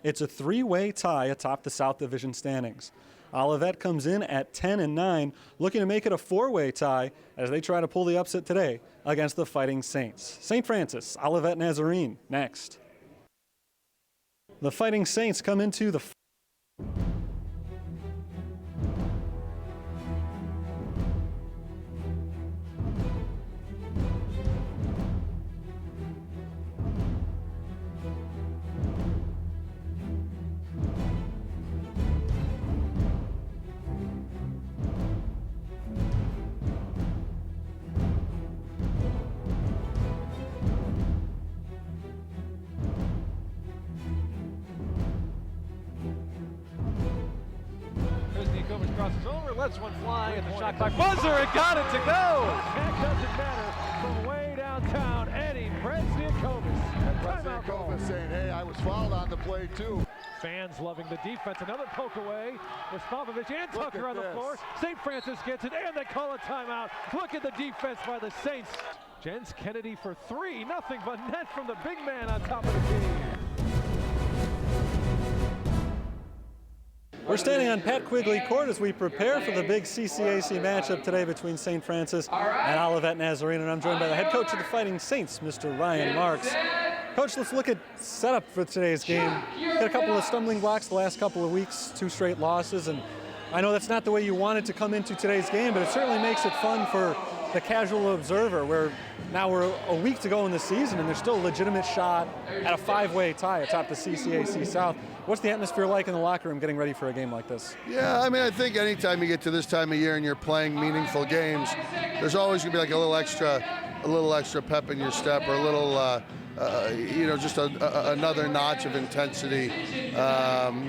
It's a three-way tie atop the South Division standings. Olivet comes in at 10-9, looking to make it a four-way tie as they try to pull the upset today against the Fighting Saints. St. Francis, Olivet, Nazarene, next. The Fighting Saints come into the crosses over, lets one fly, and the shot clock buzzer, and got it to go! That doesn't matter from way downtown. Eddie Brezniakovis saying, hey, I was fouled on the play too. Fans loving the defense. Another poke away with Popovich and Tucker on the floor. St. Francis gets it, and they call a timeout. Look at the defense by the Saints. Jens Kennedy for three. Nothing but net from the big man on top of the key. We're standing on Pat Quigley Court as we prepare for the big CCAC matchup today between St. Francis and Olivet Nazarene, and I'm joined by the head coach of the Fighting Saints, Mr. Ryan Marks. Coach, let's look at setup for today's game. Had a couple of stumbling blocks the last couple of weeks, 2 straight losses, and I know that's not the way you wanted to come into today's game, but it certainly makes it fun for the casual observer, where now we're a week to go in the season and there's still a legitimate shot at a 5-way tie atop the CCAC South. What's the atmosphere like in the locker room getting ready for a game like this? Yeah, I mean, I think anytime you get to this time of year and you're playing meaningful games, there's always going to be like a little extra pep in your step, or a little, just another notch of intensity.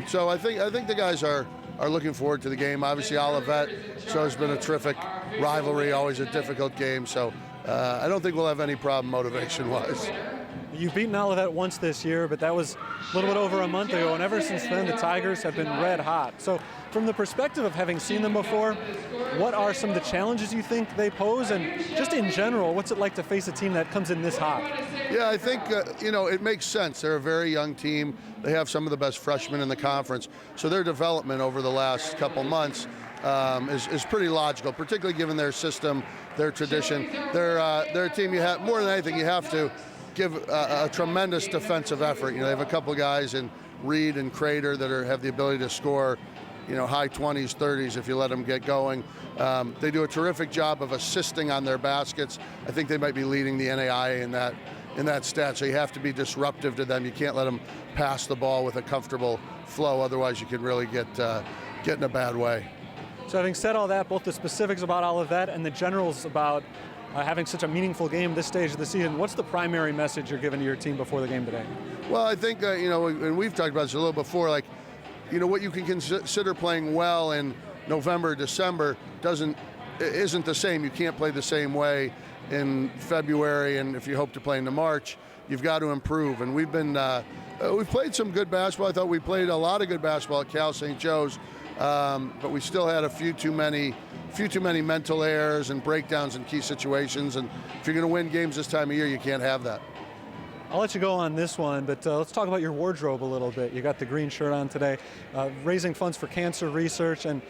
So I think the guys are looking forward to the game. Obviously, Olivet, so it's been a terrific rivalry, always a difficult game. So I don't think we'll have any problem motivation-wise. You've beaten Olivet once this year, but that was a little bit over a month ago, and ever since then the Tigers have been red hot. So from the perspective of having seen them before, what are some of the challenges you think they pose, and just in general, what's it like to face a team that comes in this hot? Yeah, I think, it makes sense. They're a very young team. They have some of the best freshmen in the conference, so their development over the last couple months is pretty logical, particularly given their system, their tradition. They're a team you have, more than anything, you have to give a tremendous defensive effort. They have a couple guys in Reed and Crater that have the ability to score, high 20s, 30s if you let them get going. They do a terrific job of assisting on their baskets. I think they might be leading the NAIA in that stat, so you have to be disruptive to them. You can't let them pass the ball with a comfortable flow, otherwise you can really get in a bad way. So having said all that, both the specifics about Olivet and the generals about having such a meaningful game this stage of the season, what's the primary message you're giving to your team before the game today? Well, I think, and we've talked about this a little before, what you can consider playing well in November, December isn't the same. You can't play the same way in February, and if you hope to play into March, you've got to improve. And we've played some good basketball. I thought we played a lot of good basketball at Cal St. Joe's, but we still had a few too many mental errors and breakdowns in key situations. And if you're going to win games this time of year, you can't have that. I'll let you go on this one, but let's talk about your wardrobe a little bit. You got the green shirt on today, raising funds for cancer research and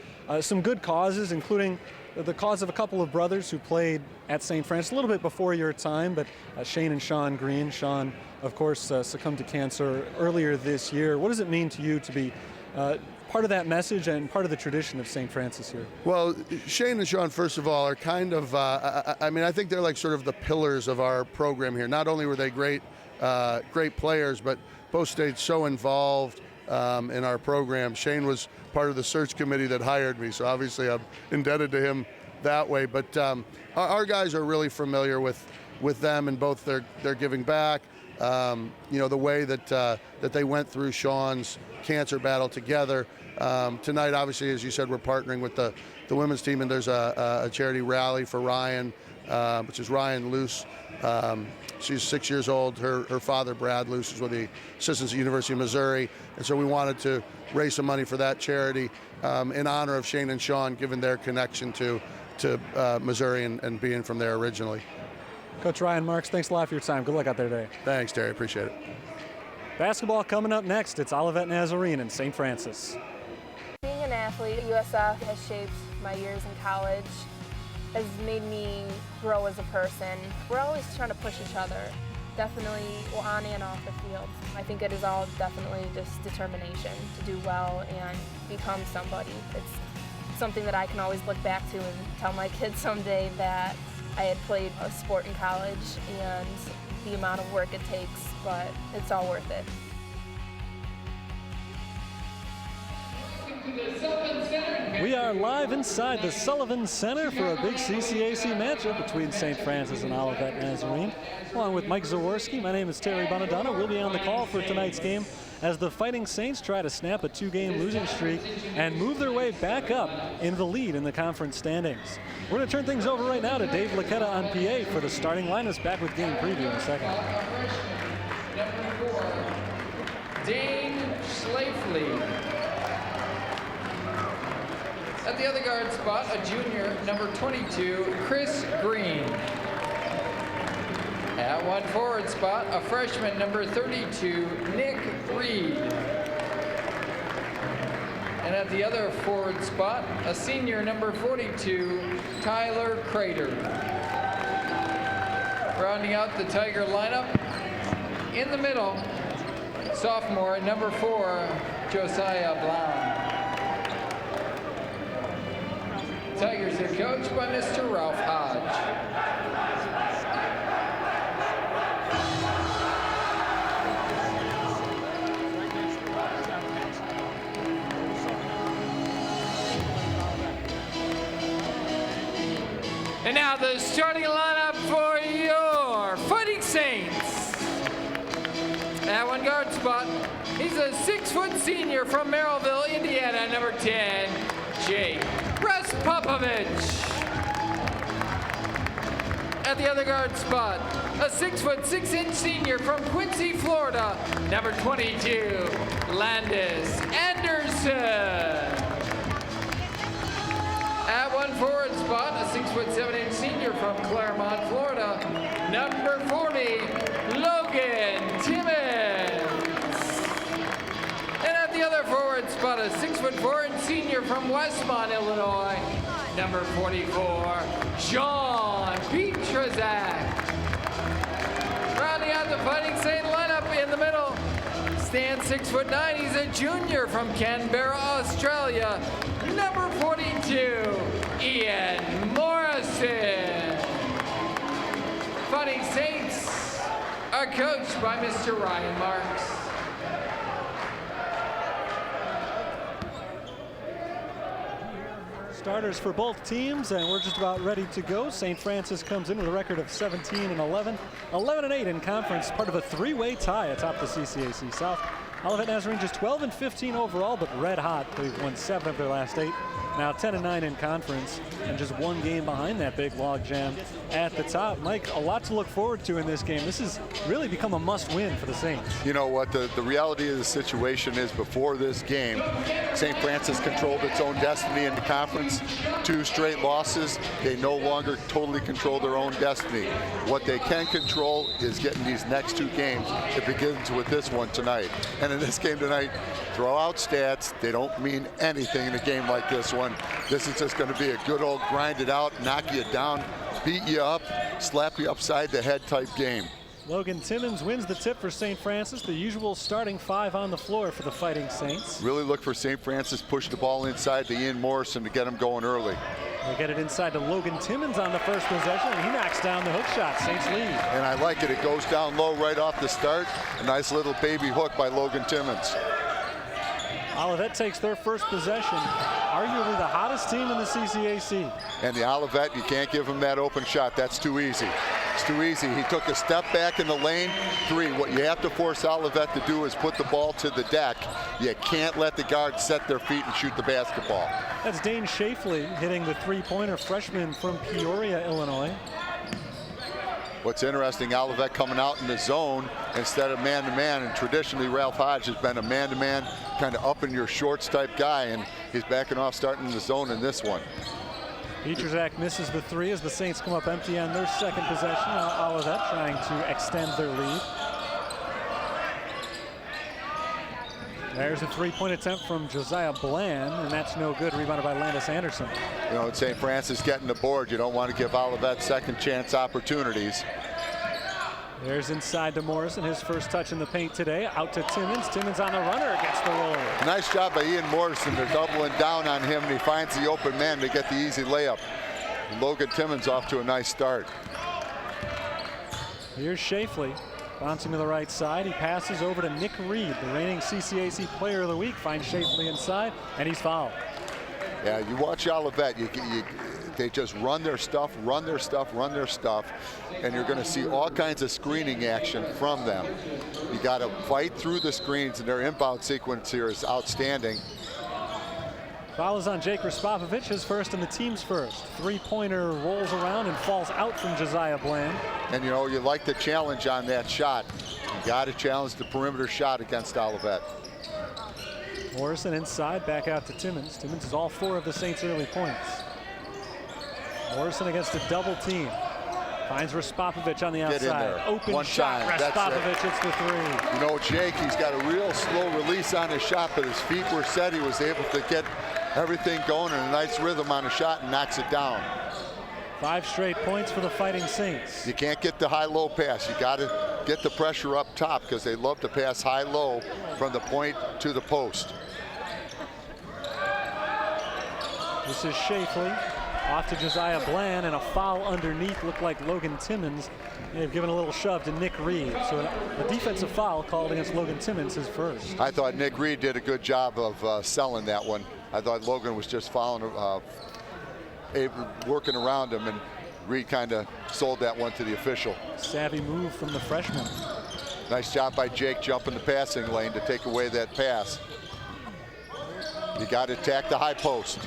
some good causes, including the cause of a couple of brothers who played at St. Francis a little bit before your time, but Shane and Sean Green. Sean, of course, succumbed to cancer earlier this year. What does it mean to you to be part of that message and part of the tradition of St. Francis here? Well, Shane and Sean, first of all, are kind of, I think they're like sort of the pillars of our program here. Not only were they great players, but both stayed so involved in our program. Shane was part of the search committee that hired me, so obviously I'm indebted to him that way. But our guys are really familiar with them, and both they're giving back. The way that they went through Sean's cancer battle together. Tonight, obviously, as you said, we're partnering with the women's team, and there's a charity rally for Ryan, which is Ryan Luce. She's 6 years old. Her father, Brad Luce, is one of the assistants at the University of Missouri, and so we wanted to raise some money for that charity in honor of Shane and Sean, given their connection to Missouri and being from there originally. Coach Ryan Marks, thanks a lot for your time. Good luck out there today. Thanks, Terry. Appreciate it. Basketball coming up next. It's Olivet Nazarene and St. Francis. Being an athlete at USF has shaped my years in college, has made me grow as a person. We're always trying to push each other, definitely on and off the field. I think it is all definitely just determination to do well and become somebody. It's something that I can always look back to and tell my kids someday that I had played a sport in college and the amount of work it takes, but it's all worth it. We are live inside the Sullivan Center for a big CCAC matchup between St. Francis and Olivet Nazarene. Along with Mike Zaworski, my name is Terry Bonadonna. We'll be on the call for tonight's game as the Fighting Saints try to snap a 2-game losing streak and move their way back up in the lead in the conference standings. We're going to turn things over right now to Dave Laquetta on PA for the starting lineups. Back with game preview in a second. Number 4, Dane Schlafly. At the other guard spot, a junior, number 22, Chris Green. At 1 forward spot, a freshman, number 32, Nick Reed. And at the other forward spot, a senior, number 42, Tyler Crater. Rounding out the Tiger lineup, in the middle, sophomore, number 4, Josiah Blount. Tigers are coached by Mr. Ralph Hodge. And now the starting lineup for your Fighting Saints. At 1 guard spot, he's a 6-foot senior from Merrillville, Indiana, number 10, Jake Popovich. At the other guard spot, a 6-foot 6-inch senior from Quincy, Florida, number 22, Landis Anderson. At 1 forward spot, a 6-foot 7-inch senior from Claremont, Florida, number 40, Logan Timmons. And at the other forward spot, a 6-foot 4-inch senior from Westmont, Illinois, number 44, John Petrozak. Rounding out the Fighting Saint lineup in the middle, stands 6'9". He's a junior from Canberra, Australia, number 42, Ian Morrison. Fighting Saints are coached by Mr. Ryan Marks. Starters for both teams, and we're just about ready to go. St. Francis comes in with a record of 17-11, 11-8 in conference, part of a 3-way tie atop the CCAC South. Olivet Nazarene just 12-15 overall, but red hot. They've won 7 of their last 8. Now 10-9 in conference, and just 1 game behind that big log jam at the top. Mike, a lot to look forward to in this game. This has really become a must-win for the Saints. You know what, the reality of the situation is, before this game, St. Francis controlled its own destiny in the conference. 2 straight losses. They no longer totally control their own destiny. What they can control is getting these next 2 games. It begins with this one tonight. And in this game tonight, throw out stats. They don't mean anything in a game like this one. This is just going to be a good old grind it out, knock you down, beat you up, slap you upside the head type game. Logan Timmons wins the tip for St. Francis, the usual starting 5 on the floor for the Fighting Saints. Really look for St. Francis, push the ball inside to Ian Morrison to get him going early. They get it inside to Logan Timmons on the first possession, and he knocks down the hook shot. Saints lead. And I like it. It goes down low right off the start. A nice little baby hook by Logan Timmons. Olivet takes their first possession, arguably the hottest team in the CCAC. And the Olivet, you can't give him that open shot. That's too easy. It's too easy. He took a step back in the lane. 3. What you have to force Olivet to do is put the ball to the deck. You can't let the guards set their feet and shoot the basketball. That's Dane Schlafly hitting the 3-pointer, freshman from Peoria, Illinois. What's interesting, Olivet coming out in the zone instead of man-to-man, and traditionally Ralph Hodge has been a man-to-man, kind of up in your shorts type guy, and he's backing off starting in the zone in this one. Petrozak misses the 3 as the Saints come up empty on their second possession. Olivet trying to extend their lead. There's a three-point attempt from Josiah Bland, and that's no good. Rebounded by Landis Anderson. You know, St. Francis getting the board. You don't want to give Olivet second chance opportunities. There's inside to Morrison, his first touch in the paint today. Out to Timmons. Timmons on the runner, gets the roll. Nice job by Ian Morrison. They're doubling down on him, and he finds the open man to get the easy layup. Logan Timmons off to a nice start. Here's Shafley, bouncing to the right side. He passes over to Nick Reed, the reigning CCAC Player of the Week. Finds Shafley inside, and he's fouled. Yeah, you watch Olivet. They just run their stuff, run their stuff, run their stuff, and you're going to see all kinds of screening action from them. You got to fight through the screens, and their inbound sequence here is outstanding. Foul is on Jake Raspopovich, his first and the team's first. Three-pointer rolls around and falls out from Josiah Bland. And you know, you like the challenge on that shot. You got to challenge the perimeter shot against Olivet. Morrison inside, back out to Timmons. Timmons is all 4 of the Saints' early points. Morrison against a double team. Finds Raspopovich on the outside. Get in there. Open One shot. time. Raspopovich hits the three. You know, Jake, he's got a real slow release on his shot, but his feet were set. He was able to get everything going in a nice rhythm on a shot and knocks it down. 5 straight points for the Fighting Saints. You can't get the high-low pass. You got to get the pressure up top because they love to pass high-low from the point to the post. This is Shafley. Off to Josiah Bland, and a foul underneath. Looked like Logan Timmons. They've given a little shove to Nick Reed. So a defensive foul called against Logan Timmons, his first. I thought Nick Reed did a good job of selling that one. I thought Logan was just following, working around him, and Reed kind of sold that one to the official. Savvy move from the freshman. Nice job by Jake jumping the passing lane to take away that pass. You got to attack the high post.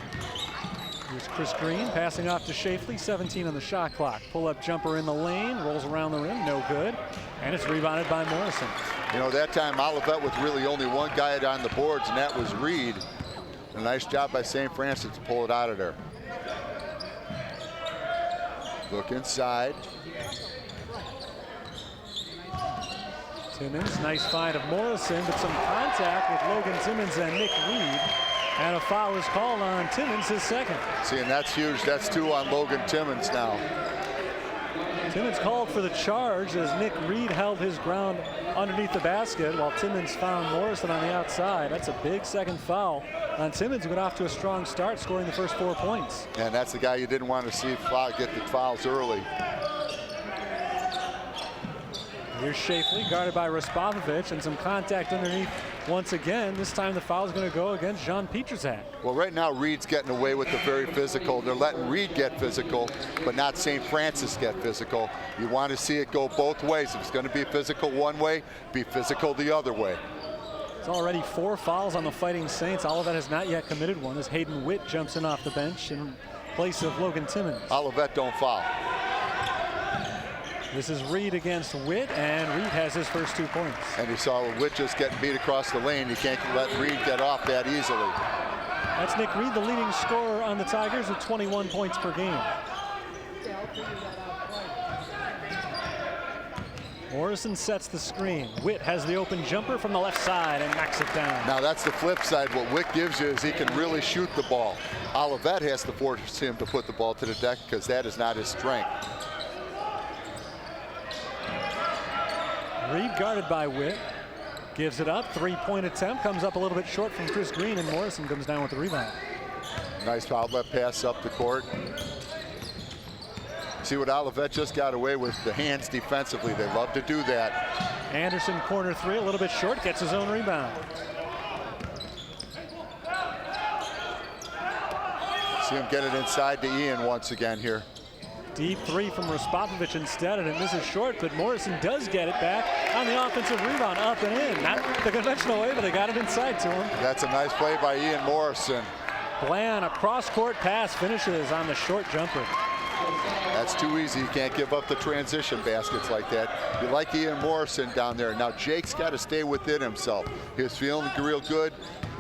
Here's Chris Green passing off to Shafley, 17 on the shot clock. Pull-up jumper in the lane, rolls around the rim, no good. And it's rebounded by Morrison. You know, that time Olivet with really only one guy on the boards, and that was Reed. A nice job by St. Francis to pull it out of there. Look inside. Timmons, nice find of Morrison, but some contact with Logan Timmons and Nick Reed. And a foul is called on Timmons, his second. See, and that's huge. That's 2 on Logan Timmons now. Timmons called for the charge as Nick Reed held his ground underneath the basket while Timmons found Morrison on the outside. That's a big second foul on Timmons, who got off to a strong start, scoring the first 4 points. And that's the guy you didn't want to see get the fouls early. Here's Shafley, guarded by Raspopovich, and some contact underneath once again. This time the foul is going to go against Jean Pietrzak. Well, right now Reed's getting away with the very physical. They're letting Reed get physical, but not St. Francis get physical. You want to see it go both ways. If it's going to be physical one way, be physical the other way. It's already 4 fouls on the Fighting Saints. Olivet has not yet committed one as Hayden Witt jumps in off the bench in place of Logan Timmons. Olivet don't foul. This is Reed against Witt, and Reed has his first 2 points. And you saw Witt just getting beat across the lane. You can't let Reed get off that easily. That's Nick Reed, the leading scorer on the Tigers with 21 points per game. Morrison sets the screen. Witt has the open jumper from the left side and knocks it down. Now that's the flip side. What Witt gives you is he can really shoot the ball. Olivet has to force him to put the ball to the deck because that is not his strength. Reed guarded by Witt. Gives it up. 3-point attempt. Comes up a little bit short from Chris Green, and Morrison comes down with the rebound. Nice outlet pass up the court. See what Olivet just got away with, the hands defensively. They love to do that. Anderson, corner 3, a little bit short, gets his own rebound. See him get it inside to Ian once again here. Deep 3 from Raspopovich instead, and it misses short, but Morrison does get it back on the offensive rebound, up and in. Not the conventional way, but they got it inside to him. That's a nice play by Ian Morrison. Bland, a cross-court pass, finishes on the short jumper. That's too easy. You can't give up the transition baskets like that. You like Ian Morrison down there. Now Jake's got to stay within himself. He was feeling real good.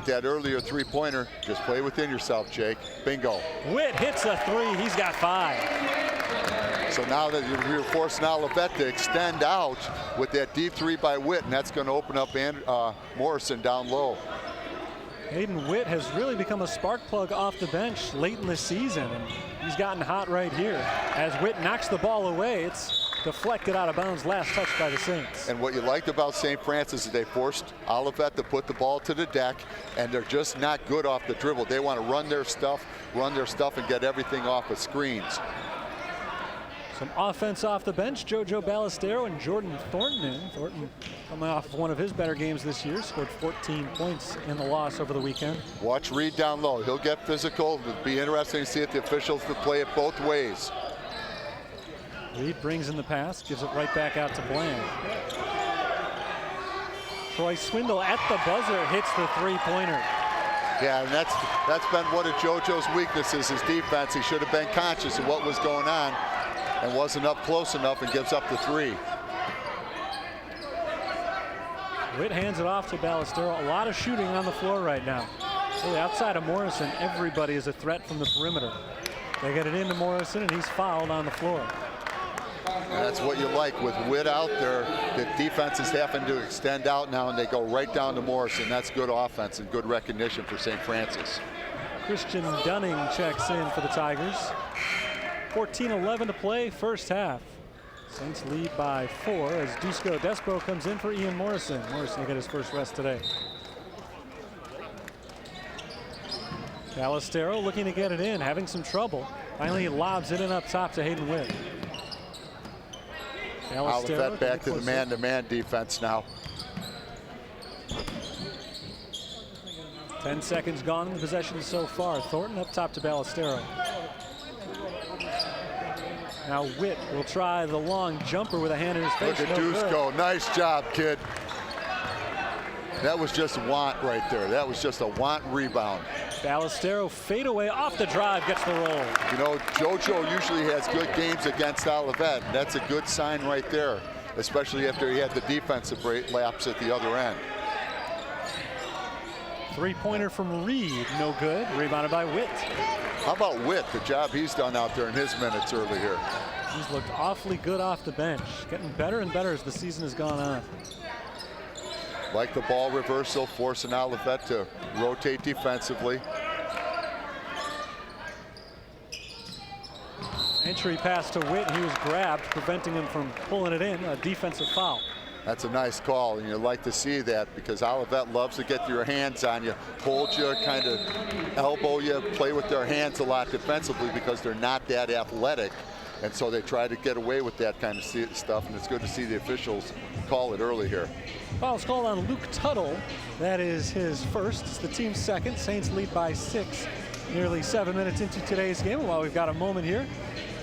That earlier 3-pointer, just play within yourself, Jake. Bingo. Witt hits a 3. He's got 5. So now that you're forcing Olivet to extend out with that deep 3 by Witt, and that's going to open up Morrison down low. Hayden Witt has really become a spark plug off the bench late in the season, and he's gotten hot right here. As Witt knocks the ball away, it's deflected out of bounds, last touched by the Saints. And what you liked about St. Francis is they forced Olivet to put the ball to the deck, and they're just not good off the dribble. They want to run their stuff, and get everything off of screens. Some offense off the bench. JoJo Ballestero and Jordan Thornton in. Thornton coming off of one of his better games this year. Scored 14 points in the loss over the weekend. Watch Reed down low. He'll get physical. It'll be interesting to see if the officials will play it both ways. Reed brings in the pass, gives it right back out to Bland. Troy Swindle at the buzzer hits the three-pointer. Yeah, and that's been one of JoJo's weaknesses, his defense. He should have been conscious of what was going on and wasn't up close enough, and gives up the three. Witt hands it off to Ballestero. A lot of shooting on the floor right now. Really outside of Morrison, everybody is a threat from the perimeter. They get it into Morrison, and he's fouled on the floor. And that's what you like with Witt out there. The defense is having to extend out now, and they go right down to Morrison. That's good offense and good recognition for St. Francis. Christian Dunning checks in for the Tigers. 14-11 to play, first half. Saints lead by 4 as Dusko Despo comes in for Ian Morrison. Morrison will get his first rest today. Ballestero looking to get it in, having some trouble. Finally, he lobs it in up top to Hayden Witt. Olivet back to the man-to-man defense now. 10 seconds gone in the possession so far. Thornton up top to Ballestero. Now Witt will try the long jumper with a hand in his face. Look at Dusko. Nice job, kid. That was just want right there. That was just a want rebound. Ballestero fade away off the drive, gets the roll. You know, JoJo usually has good games against Olivet. That's a good sign right there, especially after he had the defensive lapse at the other end. Three-pointer from Reed, no good. Rebounded by Witt. How about Witt, the job he's done out there in his minutes early here? He's looked awfully good off the bench, getting better and better as the season has gone on. Like the ball reversal, forcing Olivet to rotate defensively. Entry pass to Witt, he was grabbed, preventing him from pulling it in, a defensive foul. That's a nice call, and you like to see that because Olivet loves to get your hands on you, hold you, kind of elbow you, play with their hands a lot defensively because they're not that athletic. And so they try to get away with that kind of stuff, and it's good to see the officials call it early here. Foul's called on Luke Tuttle. That is his first. It's the team's second. Saints lead by 6, nearly 7 minutes into today's game. And while we've got a moment here,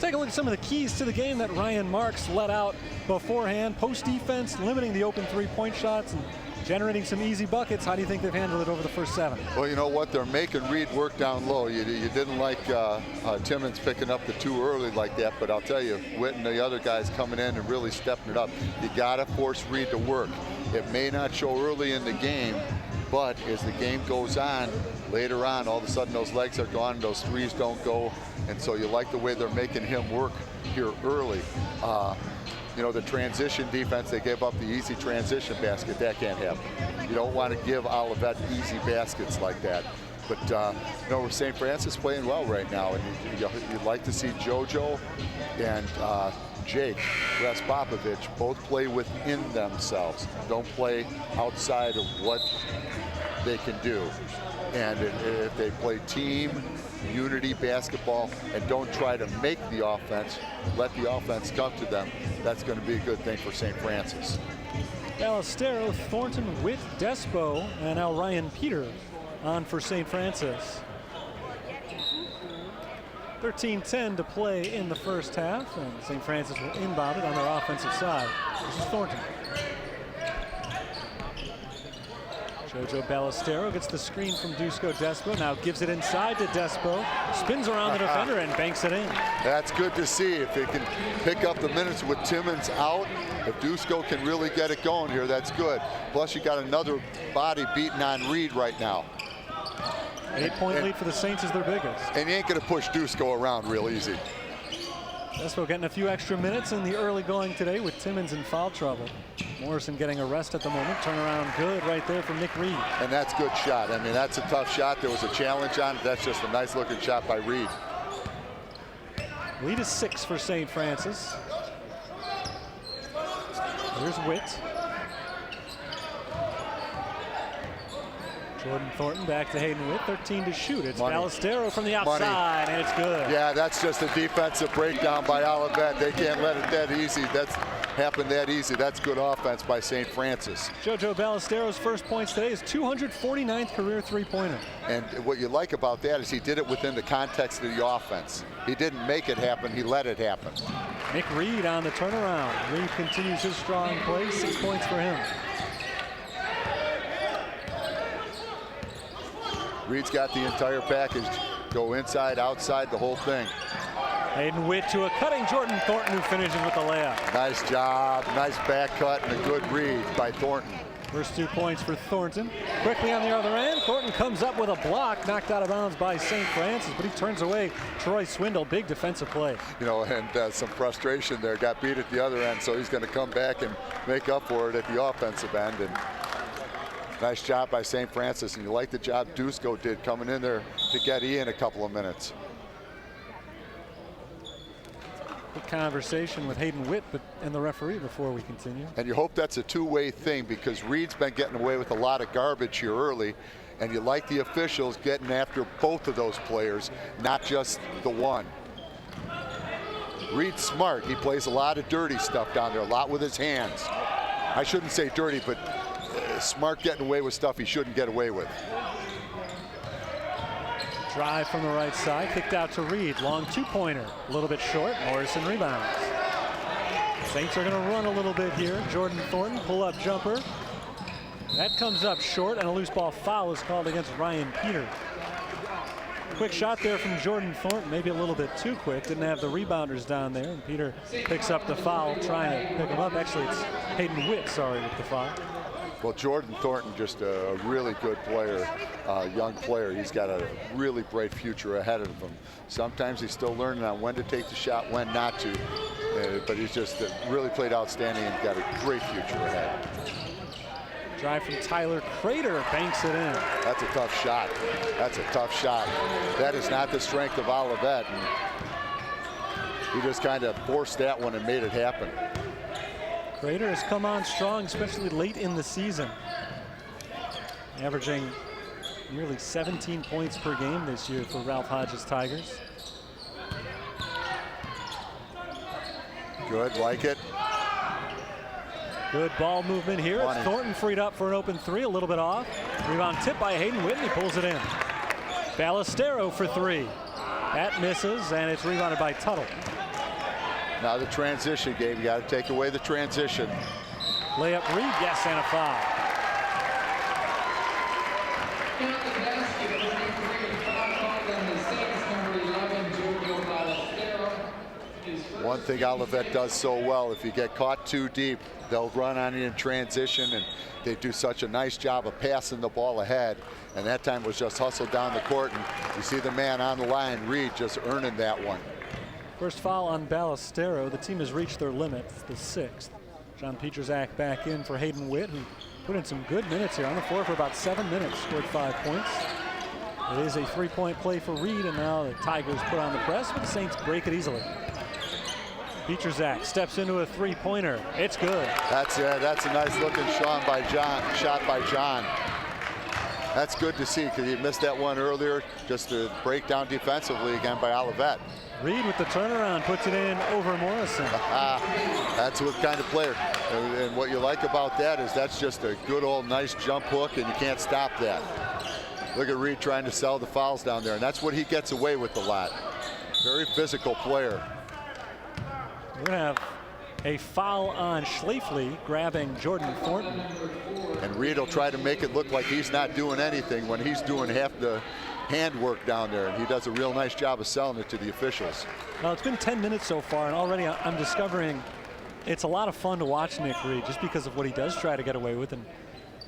take a look at some of the keys to the game that Ryan Marks let out beforehand. Post defense, limiting the open three-point shots, and generating some easy buckets. How do you think they've handled it over the first 7? Well, you know what? They're making Reed work down low. You didn't like Timmons picking up the too early like that, but I'll tell you, Witt and the other guys coming in and really stepping it up. You got to force Reed to work. It may not show early in the game, but as the game goes on, later on, all of a sudden those legs are gone, those threes don't go, and so you like the way they're making him work here early. You know, the transition defense, they gave up the easy transition basket. That can't happen. You don't want to give Olivet easy baskets like that. But, you know, St. Francis playing well right now, and you'd like to see JoJo and Jake Raspopovich both play within themselves. Don't play outside of what they can do. And if they play team, unity basketball, and don't try to make the offense, let the offense come to them, that's going to be a good thing for St. Francis. Ballestero, Thornton, Witt, Despo, and now Ryan Peter on for St. Francis. 13-10 to play in the first half, and St. Francis will inbound it on their offensive side. This is Thornton. JoJo Ballestero gets the screen from Dusko Despo, now gives it inside to Despo, spins around the defender and banks it in. That's good to see. If they can pick up the minutes with Timmons out, if Dusko can really get it going here, that's good. Plus you got another body beating on Reed right now. 8-point lead for the Saints is their biggest. And you ain't going to push Dusko around real easy. Despo getting a few extra minutes in the early going today with Timmons in foul trouble. Morrison getting a rest at the moment. Turnaround good right there from Nick Reed. And that's a good shot. I mean, that's a tough shot. There was a challenge on it. That's just a nice looking shot by Reed. Lead is 6 for St. Francis. Here's Witt. Jordan Thornton back to Hayden Witt, 13 to shoot. It's Ballestero from the outside, and it's good. Yeah, that's just a defensive breakdown by Olivet. They can't let it that easy. That's happened that easy. That's good offense by St. Francis. JoJo Ballestero's first points today is 249th career three-pointer. And what you like about that is he did it within the context of the offense. He didn't make it happen. He let it happen. Nick Reed on the turnaround. Reed continues his strong play. 6 points for him. Reed's got the entire package. Go inside, outside, the whole thing. Hayden Witt to a cutting Jordan Thornton, who finishes with the layup. Nice job, nice back cut, and a good read by Thornton. First 2 points for Thornton. Quickly on the other end, Thornton comes up with a block, knocked out of bounds by St. Francis, but he turns away Troy Swindle. Big defensive play. You know, and some frustration there. Got beat at the other end, so he's going to come back and make up for it at the offensive end. And nice job by St. Francis, and you like the job Dusko did coming in there to get in a couple of minutes. Good conversation with Hayden Witt and the referee before we continue. And you hope that's a two-way thing, because Reed's been getting away with a lot of garbage here early, and you like the officials getting after both of those players, not just the one. Reed's smart. He plays a lot of dirty stuff down there, a lot with his hands. I shouldn't say dirty, but smart getting away with stuff he shouldn't get away with. Drive from the right side, kicked out to Reed. Long 2-pointer, a little bit short. Morrison rebounds. Saints are going to run a little bit here. Jordan Thornton, pull-up jumper. That comes up short, and a loose ball foul is called against Ryan Peter. Quick shot there from Jordan Thornton, maybe a little bit too quick. Didn't have the rebounders down there, and Peter picks up the foul, trying to pick him up. Actually, it's Hayden Witt, sorry, with the foul. Well, Jordan Thornton, just a really good player, young player. He's got a really bright future ahead of him. Sometimes he's still learning on when to take the shot, when not to. But he's just really played outstanding and got a great future ahead. Drive from Tyler Crater, banks it in. That's a tough shot. That's a tough shot. That is not the strength of Olivet. And he just kind of forced that one and made it happen. Crater has come on strong, especially late in the season. Averaging nearly 17 points per game this year for Ralph Hodges Tigers. Good, like it. Good ball movement here. It's Thornton freed up for an open 3, a little bit off. Rebound tip by Hayden Witt, he pulls it in. Ballestero for 3. That misses, and it's rebounded by Tuttle. Now the transition game, you got to take away the transition. Layup Reed, yes, and a foul. One thing Olivet does so well, if you get caught too deep, they'll run on you in transition, and they do such a nice job of passing the ball ahead. And that time was just hustled down the court, and you see the man on the line, Reed, just earning that one. First foul on Ballestero. The team has reached their limit, the 6th. John Pietrzak back in for Hayden Witt, who put in some good minutes here on the floor for about 7 minutes, scored 5 points. It is a 3-point play for Reed, and now the Tigers put on the press, but the Saints break it easily. Pietrzak steps into a 3-pointer. It's good. That's a nice looking shot by John. That's good to see, because he missed that one earlier. Just a breakdown defensively again by Olivet. Reed with the turnaround puts it in over Morrison. That's what kind of player. And what you like about that is that's just a good old nice jump hook, and you can't stop that. Look at Reed trying to sell the fouls down there, and that's what he gets away with a lot. Very physical player. We're going to have a foul on Schlafly, grabbing Jordan Thornton. And Reed will try to make it look like he's not doing anything when he's doing half the handwork down there, and he does a real nice job of selling it to the officials. Well, it's been 10 minutes so far, and already I'm discovering it's a lot of fun to watch Nick Reed, just because of what he does try to get away with, and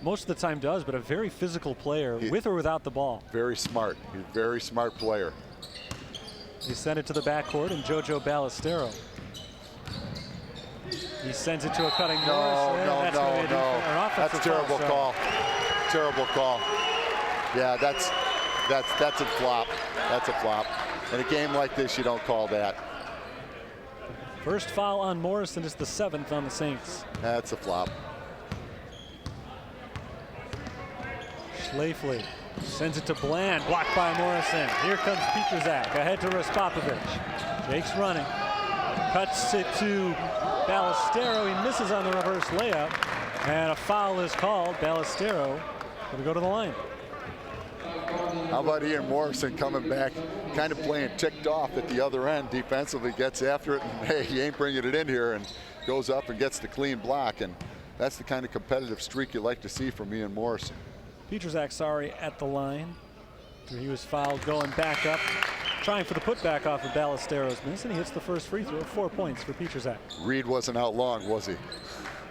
most of the time does, but a very physical player, with or without the ball. Very smart. He's a very smart player. He sent it to the backcourt, and JoJo Ballestero. He sends it to a cutting No, Morris. no, That's no, gonna be a no. offensive That's terrible foul, call. Terrible call. Yeah, that's a flop. That's a flop. In a game like this, you don't call that. First foul on Morrison is the 7th on the Saints. That's a flop. Schlafly sends it to Bland, blocked by Morrison. Here comes Petrozak, ahead to Raspopovich. Jake's running, cuts it to Ballestero. He misses on the reverse layup, and a foul is called. Ballestero will go to the line. How about Ian Morrison coming back, kind of playing ticked off at the other end defensively, gets after it, and hey, he ain't bringing it in here, and goes up and gets the clean block, and that's the kind of competitive streak you like to see from Ian Morrison. Petrozak, sorry, at the line. He was fouled going back up, trying for the putback off of Ballestero's miss, and he hits the first free throw. 4 points for Petrozak. Reed wasn't out long, was he?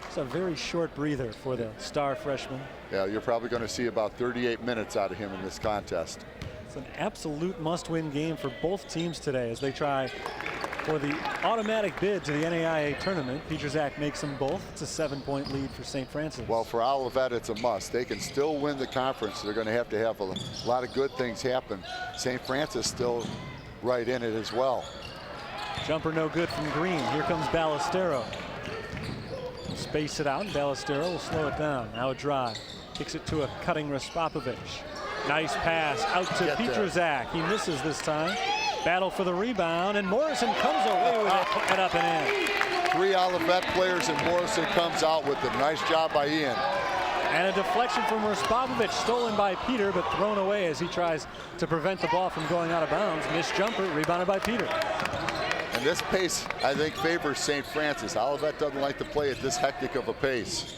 It's a very short breather for the star freshman. Yeah, you're probably going to see about 38 minutes out of him in this contest. It's an absolute must-win game for both teams today as they try for the automatic bid to the NAIA tournament. Petrozak makes them both. It's a 7-point lead for St. Francis. Well, for Olivet, it's a must. They can still win the conference. They're going to have a lot of good things happen. St. Francis still right in it as well. Jumper no good from Green. Here comes Ballestero. Space it out, and Ballestero will slow it down. Now a drive. Kicks it to a cutting Raspopovich. Nice pass out to Petrozak. He misses this time. Battle for the rebound, and Morrison comes away with it, putting it up and in. 3 Olivet players, and Morrison comes out with them. Nice job by Ian. And a deflection from Raspopovich, stolen by Peter, but thrown away as he tries to prevent the ball from going out of bounds. Missed jumper, rebounded by Peter. And this pace, I think, favors St. Francis. Olivet doesn't like to play at this hectic of a pace.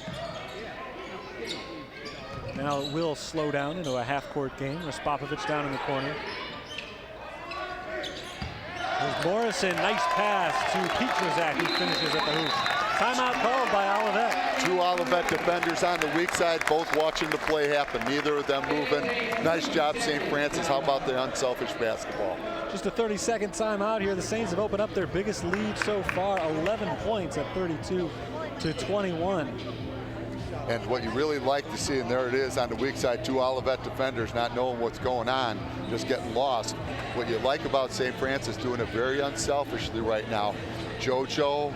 Now it will slow down into a half-court game. Raspopovich down in the corner. There's Morrison, nice pass to Petrozak, who finishes at the hoop. Timeout called by Olivet. 2 Olivet defenders on the weak side, both watching the play happen. Neither of them moving. Nice job, St. Francis. How about the unselfish basketball? Just a 30-second timeout here. The Saints have opened up their biggest lead so far, 11 points at 32-21. And what you really like to see, and there it is on the weak side, 2 Olivet defenders not knowing what's going on, just getting lost. What you like about St. Francis doing it very unselfishly right now, JoJo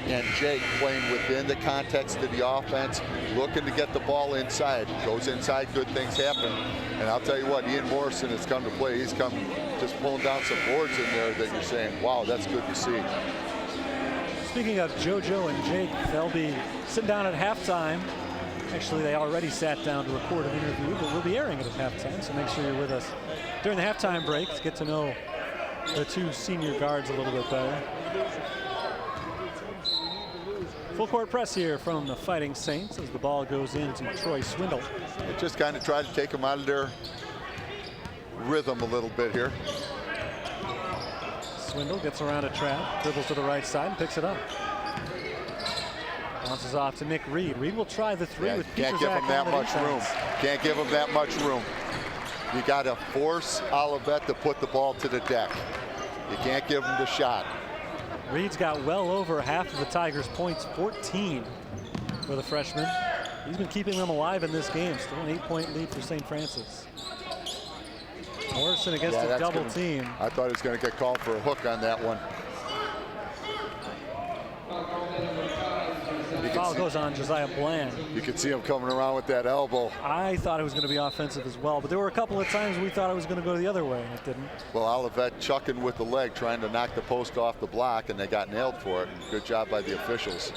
and Jake playing within the context of the offense, looking to get the ball inside. Goes inside, good things happen. And I'll tell you what, Ian Morrison has come to play. He's come just pulling down some boards in there that you're saying, wow, that's good to see. Speaking of JoJo and Jake, they'll be sitting down at halftime. Actually, they already sat down to record an interview, but we'll be airing it at halftime, so make sure you're with us during the halftime breaks. Get to know the 2 senior guards a little bit better. Full court press here from the Fighting Saints as the ball goes into Troy Swindle. They just kind of tried to take them out of their rhythm a little bit here. Swindle gets around a trap, dribbles to the right side and picks it up. Bounces off to Nick Reed. Reed will try the 3 with Petrozak. Can't give him that much room. Can't give him that much room. You got to force Olivet to put the ball to the deck. You can't give him the shot. Reed's got well over half of the Tigers' points, 14 for the freshman. He's been keeping them alive in this game. Still an 8-point lead for St. Francis. Morrison against a double team. I thought he was going to get called for a hook on that one. Foul goes on Josiah Bland. You could see him coming around with that elbow. I thought it was going to be offensive as well, but there were a couple of times we thought it was going to go the other way, and it didn't. Well, Olivet chucking with the leg, trying to knock the post off the block, and they got nailed for it. Good job by the officials.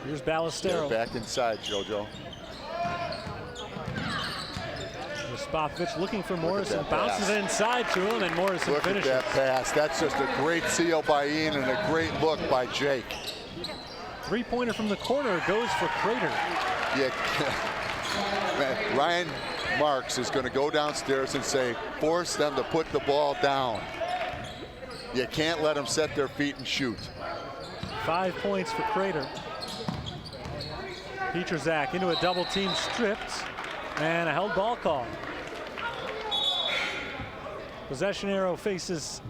Here's Ballestero. Back inside, JoJo. Raspopovich looking for Morrison, bounces it inside to him, and Morrison finishes. Look at that pass. That's just a great seal by Ian and a great look by Jake. 3-pointer from the corner goes for Crater. Yeah. Man, Ryan Marks is going to go downstairs and say, force them to put the ball down. You can't let them set their feet and shoot. 5 points for Crater. Petrozak into a double team, stripped, and a held ball call. Possession arrow faces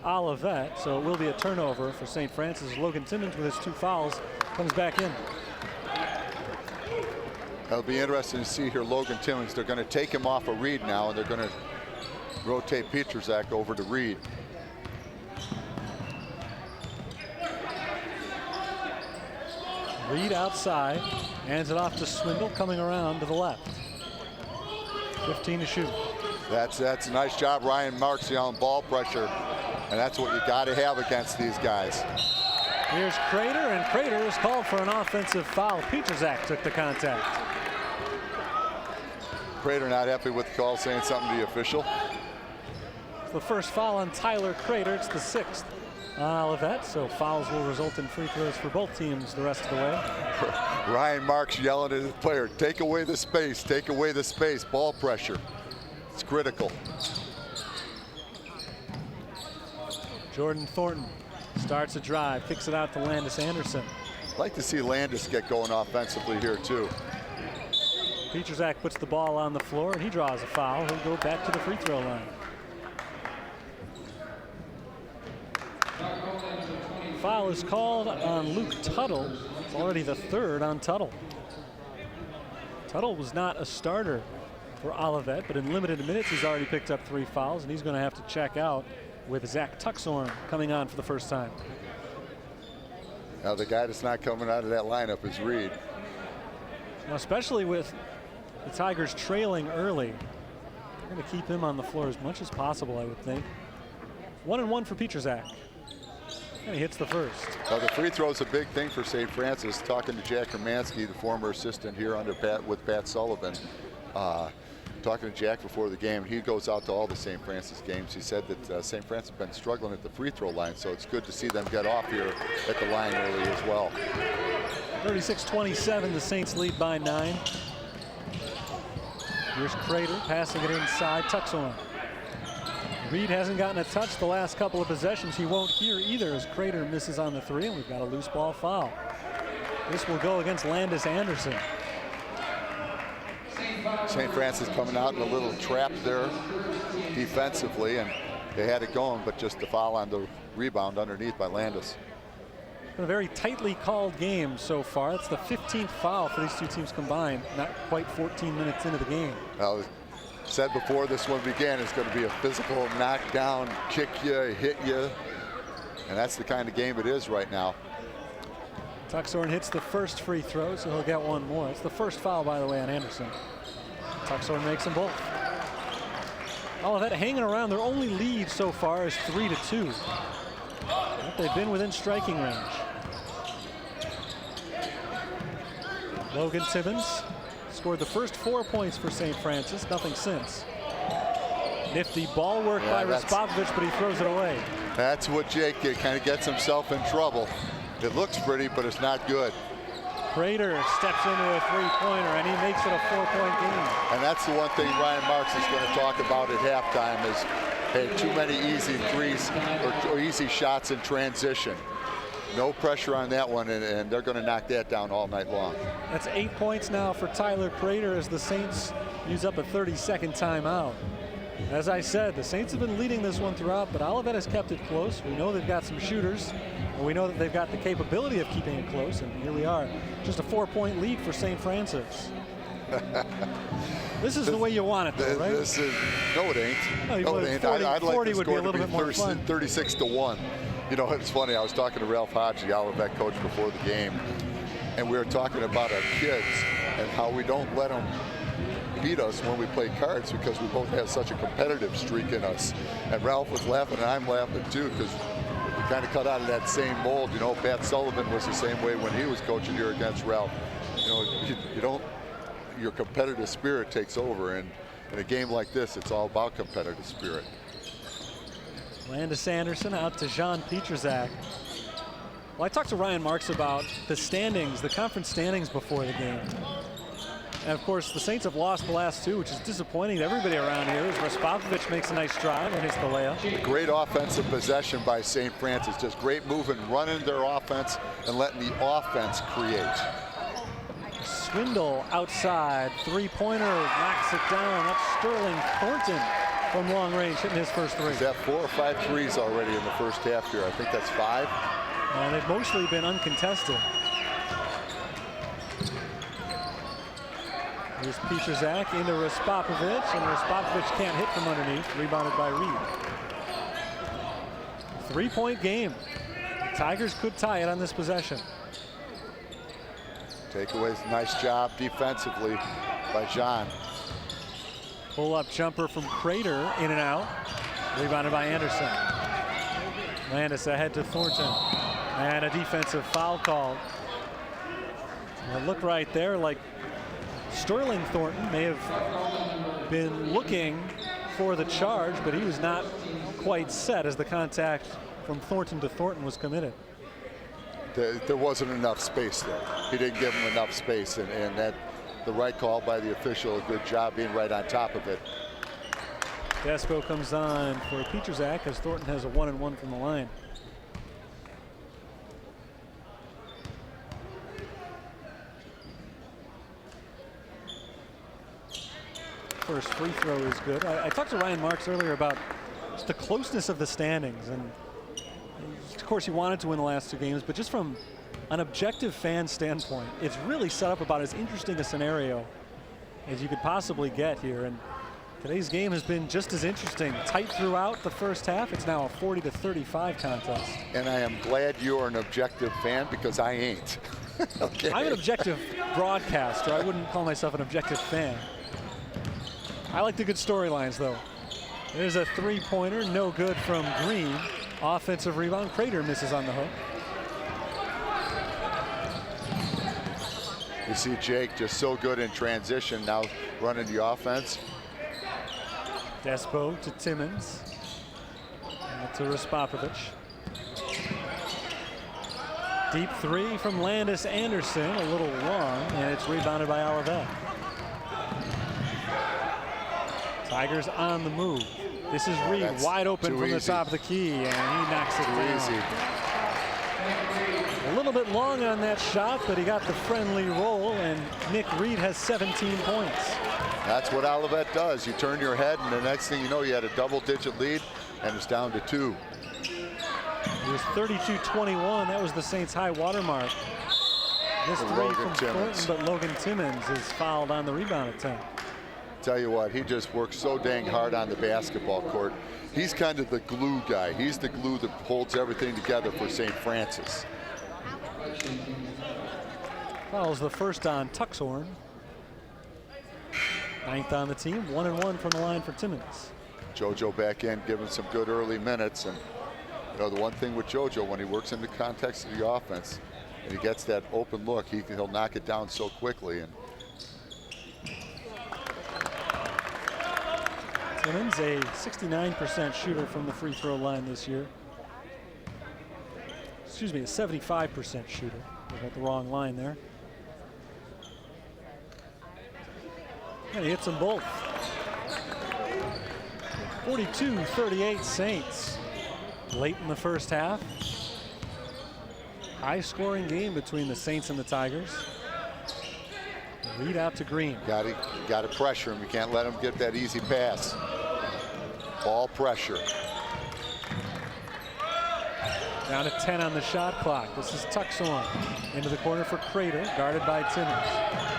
Olivet, so it will be a turnover for St. Francis. Logan Timmons with his 2 fouls comes back in. It'll be interesting to see here Logan Timmons. They're going to take him off of Reed now, and they're going to rotate Pietrzak over to Reed. Reed outside, hands it off to Swindle, coming around to the left. 15 to shoot. That's a nice job, Ryan Marks, on ball pressure, and that's what you got to have against these guys. Here's Crater, and Crater is called for an offensive foul. Pietrzak took the contact. Crater not happy with the call, saying something to the official. It's the first foul on Tyler Crater. It's the 6th on Olivet, so fouls will result in free throws for both teams the rest of the way. Ryan Marks yelling at his player, take away the space, take away the space, ball pressure. It's critical. Jordan Thornton starts a drive, kicks it out to Landis Anderson. I'd like to see Landis get going offensively here too. Pietrzak puts the ball on the floor, and he draws a foul. He'll go back to the free throw line. Foul is called on Luke Tuttle. It's already the 3rd on Tuttle. Tuttle was not a starter for Olivet, but in limited minutes he's already picked up 3 fouls, and he's going to have to check out with Zach Tuxhorn coming on for the first time. Now the guy that's not coming out of that lineup is Reed. Well, especially with the Tigers trailing early, they're going to keep him on the floor as much as possible, I would think. 1-1 for Pietrzak. And he hits the first. Well, the free throw is a big thing for St. Francis. Talking to Jack Hermansky, the former assistant here under with Pat Sullivan. Talking to Jack before the game, he goes out to all the St. Francis games. He said that St. Francis has been struggling at the free throw line, so it's good to see them get off here at the line early as well. 36-27, the Saints lead by 9. Here's Crater passing it inside, Tuxhorn. Reed hasn't gotten a touch the last couple of possessions. He won't here either as Crater misses on the 3, and we've got a loose ball foul. This will go against Landis Anderson. St. Francis coming out in a little trap there defensively, and they had it going, but just the foul on the rebound underneath by Landis. A very tightly called game so far. It's the 15th foul for these two teams combined, not quite 14 minutes into the game. Well, said before this one began, it's going to be a physical knockdown, kick you, hit you, and that's the kind of game it is right now. Tuxhorn hits the first free throw, so he'll get one more. It's the first foul, by the way, on Anderson. Tuxhorn makes them both. Olivet hanging around. Their only lead so far is 3-2. But they've been within striking range. Logan Timmons scored the first 4 points for St. Francis, nothing since. Nifty ball work by Raspovic, but he throws it away. That's what Jake kind of gets himself in trouble. It looks pretty, but it's not good. Crater steps into a 3-pointer, and he makes it a 4-point game. And that's the one thing Ryan Marks is going to talk about at halftime is, hey, too many easy threes or easy shots in transition. No pressure on that one, and they're going to knock that down all night long. That's 8 points now for Tyler Crater as the Saints use up a 30-second timeout. As I said, the Saints have been leading this one throughout, but Olivet has kept it close. We know they've got some shooters, and we know that they've got the capability of keeping it close, and here we are. Just a 4-point lead for St. Francis. This is the way you want it, though, right? This is, no, it ain't. No, it ain't. 40, I'd like 40 would be a little bit more fun. 36-1. You know, it's funny. I was talking to Ralph Hodge, the Olivet coach, before the game, and we were talking about our kids and how we don't let them beat us when we play cards because we both have such a competitive streak in us. And Ralph was laughing, and I'm laughing too, because we kind of cut out of that same mold. You know, Pat Sullivan was the same way when he was coaching here against Ralph. You know, you don't, your competitive spirit takes over, and in a game like this, it's all about competitive spirit. Landis Anderson out to Jean Pietrzak. Well, I talked to Ryan Marks about the standings, the conference standings before the game. And of course, the Saints have lost the last 2, which is disappointing to everybody around here. As Raspovic makes a nice drive and hits the layup. Great offensive possession by St. Francis. Just great moving, running their offense and letting the offense create. Swindle outside, 3-pointer, knocks it down. That's Sterling Thornton from long range, hitting his first three. He's at 4 or 5 threes already in the first half here. I think that's 5. And they've mostly been uncontested. Here's Petrzak into Raspopovich, and Raspopovich can't hit from underneath. Rebounded by Reed. 3-point game. The Tigers could tie it on this possession. Takeaways, nice job defensively by John. Pull-up jumper from Crater, in and out. Rebounded by Anderson. Landis ahead to Thornton. And a defensive foul called. It looked right there like Sterling Thornton may have been looking for the charge, but he was not quite set as the contact from Thornton to Thornton was committed. There wasn't enough space there. He didn't give him enough space, and that the right call by the official. A good job being right on top of it. Despo comes on for Petrzak as Thornton has a 1-and-1 from the line. First free throw is good. I talked to Ryan Marks earlier about just the closeness of the standings, and of course he wanted to win the last 2 games, but just from an objective fan standpoint, it's really set up about as interesting a scenario as you could possibly get here. And today's game has been just as interesting. Tight throughout the first half. It's now a 40-35 contest. And I am glad you're an objective fan because I ain't. Okay. I'm an objective broadcaster. I wouldn't call myself an objective fan. I like the good storylines, though. There's a 3-pointer, no good from Green. Offensive rebound. Crater misses on the hook. You see Jake just so good in transition, now running the offense. Despo to Timmons. To Raspopovich. Deep 3 from Landis Anderson, a little long, and it's rebounded by Olivet. Tigers on the move. This is Reed, wide open from the top of the key, and he knocks it down. Easy. A little bit long on that shot, but he got the friendly roll, and Nick Reed has 17 points. That's what Olivet does. You turn your head, and the next thing you know, you had a double-digit lead, and it's down to 2. It was 32-21. That was the Saints' high water mark. This 3 from Thornton, but Logan Timmons is fouled on the rebound attempt. Tell you what, he just works so dang hard on the basketball court. He's kind of the glue guy. He's the glue that holds everything together for St. Francis. Fouls the first on Tuxhorn. 9th on the team, 1-and-1 from the line for Timmons. JoJo back in, giving some good early minutes. And you know, the one thing with JoJo, when he works in the context of the offense and he gets that open look, he'll knock it down so quickly. And Timmons, a 69% shooter from the free throw line this year. Excuse me, a 75% shooter. I got the wrong line there. And he hits them both. 42-38 Saints. Late in the first half. High scoring game between the Saints and the Tigers. Lead out to Green. Got to pressure him. You can't let him get that easy pass. Ball pressure. Down to 10 on the shot clock. This is Tuxhorn into the corner for Crater, guarded by Timmons.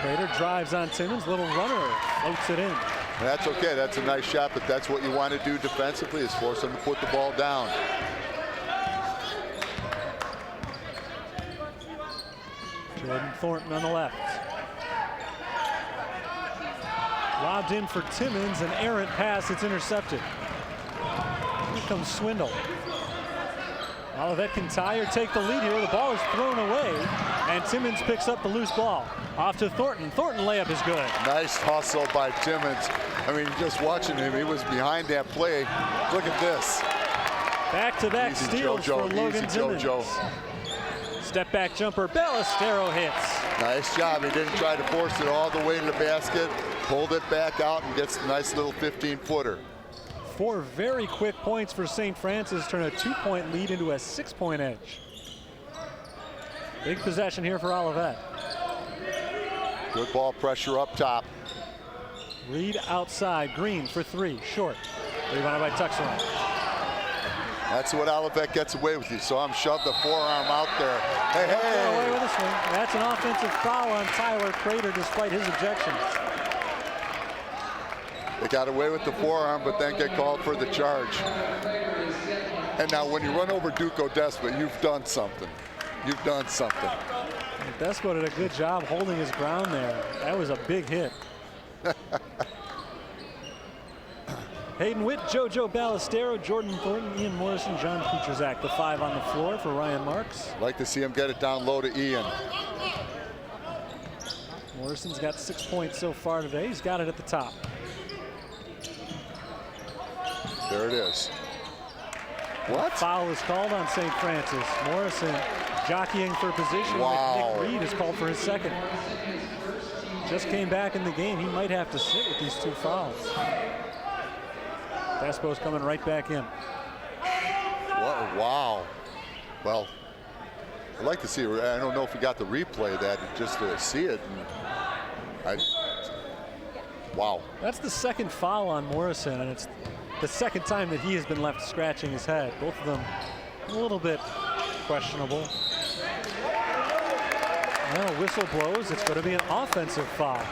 Crater drives on Timmons, little runner, floats it in. And that's okay. That's a nice shot, but that's what you want to do defensively, is force them to put the ball down. Jordan Thornton on the left. Lobbed in for Timmons, an errant pass. It's intercepted. Here comes Swindle. Olivet can tie or take the lead here. The ball is thrown away, and Timmons picks up the loose ball. Off to Thornton. Thornton layup is good. Nice hustle by Timmons. I mean, just watching him, he was behind that play. Look at this. Back-to-back steals for Logan Timmons. JoJo. Step back jumper, Ballestero hits. Nice job. He didn't try to force it all the way to the basket. Pulled it back out and gets a nice little 15-footer. 4 very quick points for St. Francis, turn a 2-point lead into a 6-point edge. Big possession here for Olivet. Good ball pressure up top. Reed outside, Green for 3, short. Rebounded by Tuxeron. That's what Olivet gets away with. You saw him shove the forearm out there. Hey, Away hey! with this one. That's an offensive foul on Tyler Crater despite his objections. They got away with the forearm, but then get called for the charge. And now when you run over Duke Odespa, you've done something. You've done something. Despo did a good job holding his ground there. That was a big hit. Hayden Witt, JoJo Ballestero, Jordan Thornton, Ian Morrison, John Petrzak, the 5 on the floor for Ryan Marks. Like to see him get it down low to Ian. Morrison's got 6 points so far today. He's got it at the top. There it is. What? Foul is called on St. Francis. Morrison jockeying for position. Wow. Nick Reed is called for his second. Just came back in the game. He might have to sit with these 2 fouls. Despo's coming right back in. Wow. Well, I'd like to see. I don't know if we got the replay of that just to see it. Wow. That's the second foul on Morrison, and it's the second time that he has been left scratching his head. Both of them a little bit questionable. Well, whistle blows. It's going to be an offensive foul.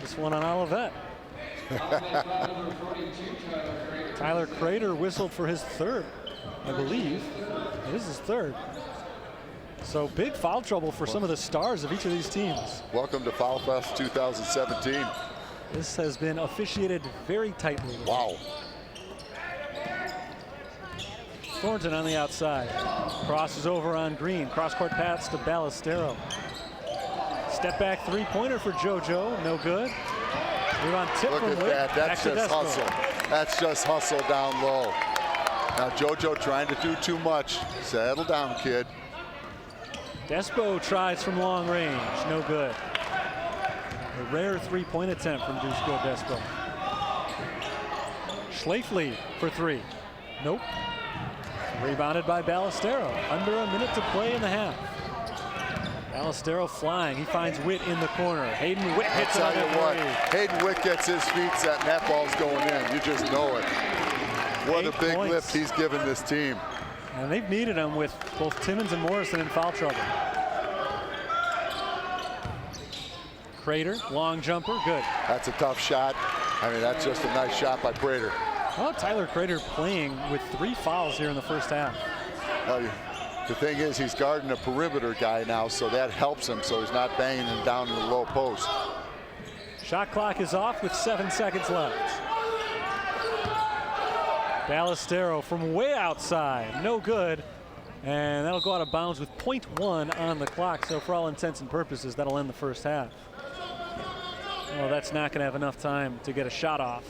This one on Olivet. Tyler Crater whistled for his 3rd, I believe. It is his 3rd. So big foul trouble for some of the stars of each of these teams. Welcome to Foul Fest 2017. This has been officiated very tightly. Wow. Thornton on the outside. Crosses over on Green. Cross-court pass to Ballestero. Step back 3-pointer for JoJo. No good. Rebound tip Look from at Witt. that. That's Back to just Despo. hustle. That's just hustle down low. Now JoJo trying to do too much. Settle down, kid. Despo tries from long range. No good. A rare 3-point attempt from Dusko Despo. Schlafly for 3. Nope. Rebounded by Ballestero. Under a minute to play in the half. Ballestero flying. He finds Witt in the corner. Hayden Witt hits I'll tell you what, three. Hayden Witt gets his feet set and that ball's going in. You just know it. What 8 a big points. lift he's given this team. And they've needed him with both Timmons and Morrison in foul trouble. Crater, long jumper, good. That's a tough shot. I mean, that's just a nice shot by Crater. Well, Tyler Crater playing with 3 fouls here in the first half. The thing is, he's guarding a perimeter guy now, so that helps him, so he's not banging him down in the low post. Shot clock is off with 7 seconds left. Ballestero from way outside, no good. And that'll go out of bounds with 0.1 on the clock. So for all intents and purposes, that'll end the first half. Well, that's not going to have enough time to get a shot off.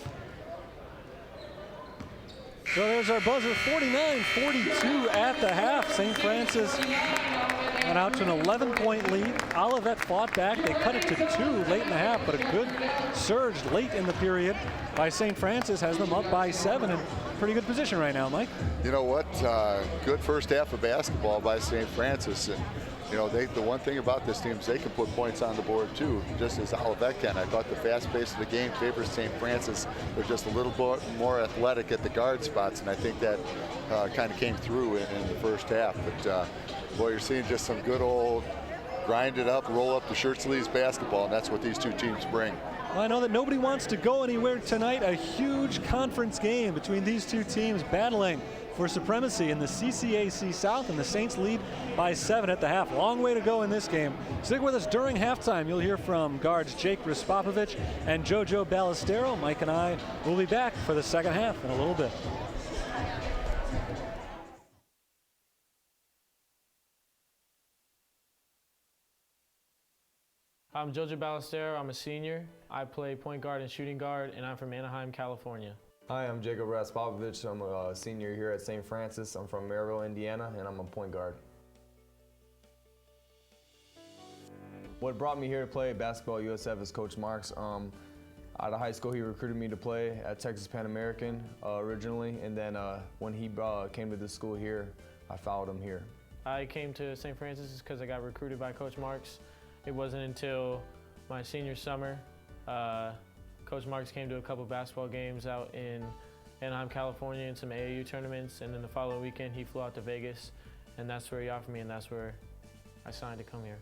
So there's our buzzer, 49-42 at the half. St. Francis went out to an 11-point lead. Olivet fought back. They cut it to 2 late in the half, but a good surge late in the period by St. Francis has them up by 7 in pretty good position right now, Mike. You know what? Good first half of basketball by St. Francis. And, you know, the one thing about this team is they can put points on the board, too, just as Olivet can. I thought the fast pace of the game favors St. Francis. They're just a little bit more athletic at the guard spots, and I think that kind of came through in the first half. But, boy, you're seeing just some good old grind it up, roll up the shirt sleeves basketball, and that's what these two teams bring. Well, I know that nobody wants to go anywhere tonight. A huge conference game between these two teams battling for supremacy in the CCAC South, and the Saints lead by 7 at the half. Long way to go in this game. Stick with us during halftime. You'll hear from guards Jake Rispopovich and JoJo Ballestero. Mike and I will be back for the second half in a little bit. I'm JoJo Ballestero. I'm a senior. I play point guard and shooting guard, and I'm from Anaheim, California. Hi, I'm Jacob Raspovich. I'm a senior here at St. Francis. I'm from Maryville, Indiana, and I'm a point guard. What brought me here to play basketball at USF is Coach Marks. Out of high school, he recruited me to play at Texas Pan American originally, and then when he came to the school here, I followed him here. I came to St. Francis because I got recruited by Coach Marks. It wasn't until my senior summer, Coach Marks came to a couple basketball games out in Anaheim, California in some AAU tournaments, and then the following weekend he flew out to Vegas, and that's where he offered me, and that's where I signed to come here.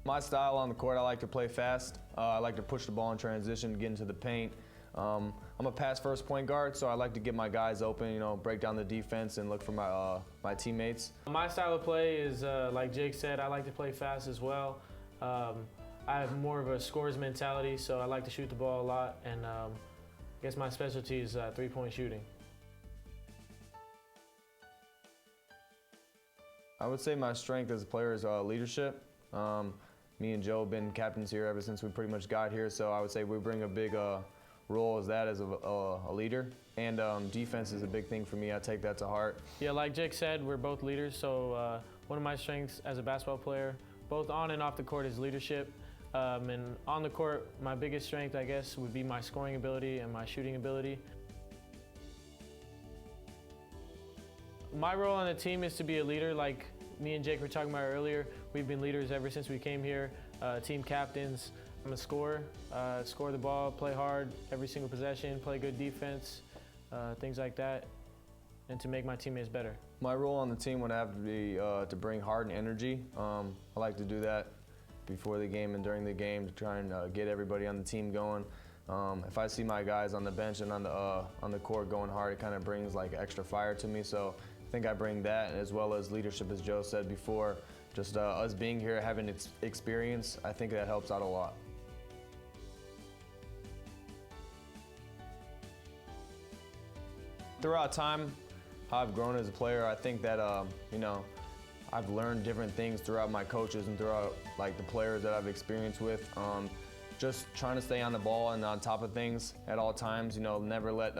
My style on the court, I like to play fast. I like to push the ball in transition, get into the paint. I'm a pass-first point guard, so I like to get my guys open, you know, break down the defense and look for my teammates. My style of play is, like Jake said, I like to play fast as well. I have more of a scorer's mentality, so I like to shoot the ball a lot, and I guess my specialty is three-point shooting. I would say my strength as a player is leadership. Me and Joe have been captains here ever since we pretty much got here, so I would say we bring a big role as a leader. And defense is a big thing for me. I take that to heart. Yeah, like Jake said, we're both leaders, so one of my strengths as a basketball player, both on and off the court, is leadership. And on the court, my biggest strength, I guess, would be my scoring ability and my shooting ability. My role on the team is to be a leader, like me and Jake were talking about earlier. We've been leaders ever since we came here, team captains. I'm a scorer, score the ball, play hard every single possession, play good defense, things like that, and to make my teammates better. My role on the team would have to be to bring heart and energy. I like to do that before the game and during the game to try and get everybody on the team going. If I see my guys on the bench and on the court going hard, it kind of brings like extra fire to me. So I think I bring that, as well as leadership, as Joe said before. Just us being here, having experience, I think that helps out a lot. Throughout time, how I've grown as a player, I think that you know, I've learned different things throughout my coaches and throughout like the players that I've experienced with. Just trying to stay on the ball and on top of things at all times. You know, never let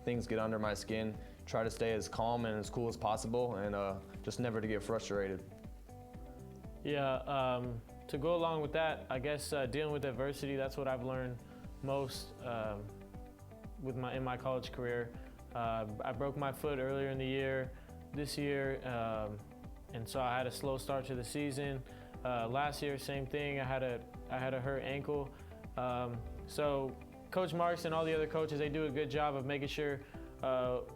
things get under my skin. Try to stay as calm and as cool as possible, and just never to get frustrated. Yeah, to go along with that, I guess dealing with adversity, that's what I've learned most in my college career. I broke my foot earlier in the year, this year, and so I had a slow start to the season. Last year, same thing, I had a hurt ankle. So Coach Marks and all the other coaches, they do a good job of making sure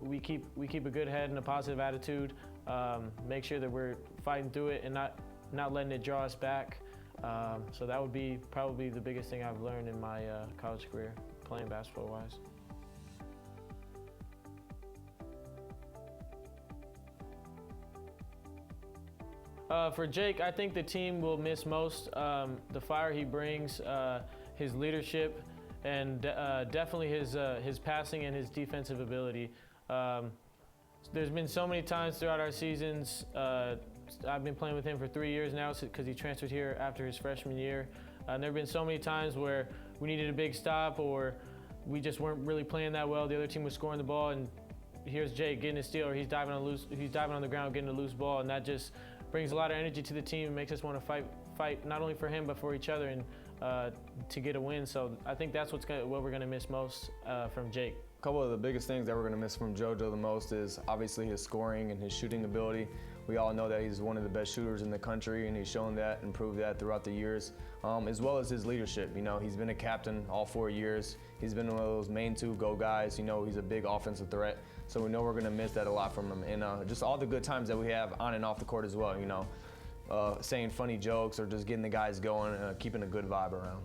we keep a good head and a positive attitude, make sure that we're fighting through it and not letting it draw us back. So that would be probably the biggest thing I've learned in my college career, playing basketball-wise. For Jake, I think the team will miss most the fire he brings, his leadership, and definitely his passing and his defensive ability. There's been so many times throughout our seasons. I've been playing with him for 3 years now because he transferred here after his freshman year. There have been so many times where we needed a big stop or we just weren't really playing that well. The other team was scoring the ball, and here's Jake getting a steal, or he's diving on the ground getting a loose ball, and that just brings a lot of energy to the team and makes us want to fight not only for him but for each other and to get a win. So I think that's what we're going to miss most from Jake. A couple of the biggest things that we're going to miss from JoJo the most is obviously his scoring and his shooting ability. We all know that he's one of the best shooters in the country, and he's shown that and proved that throughout the years, as well as his leadership. You know, he's been a captain all 4 years. He's been one of those main two go guys. You know, he's a big offensive threat, so we know we're going to miss that a lot from him. And just all the good times that we have on and off the court as well, you know, saying funny jokes or just getting the guys going and keeping a good vibe around.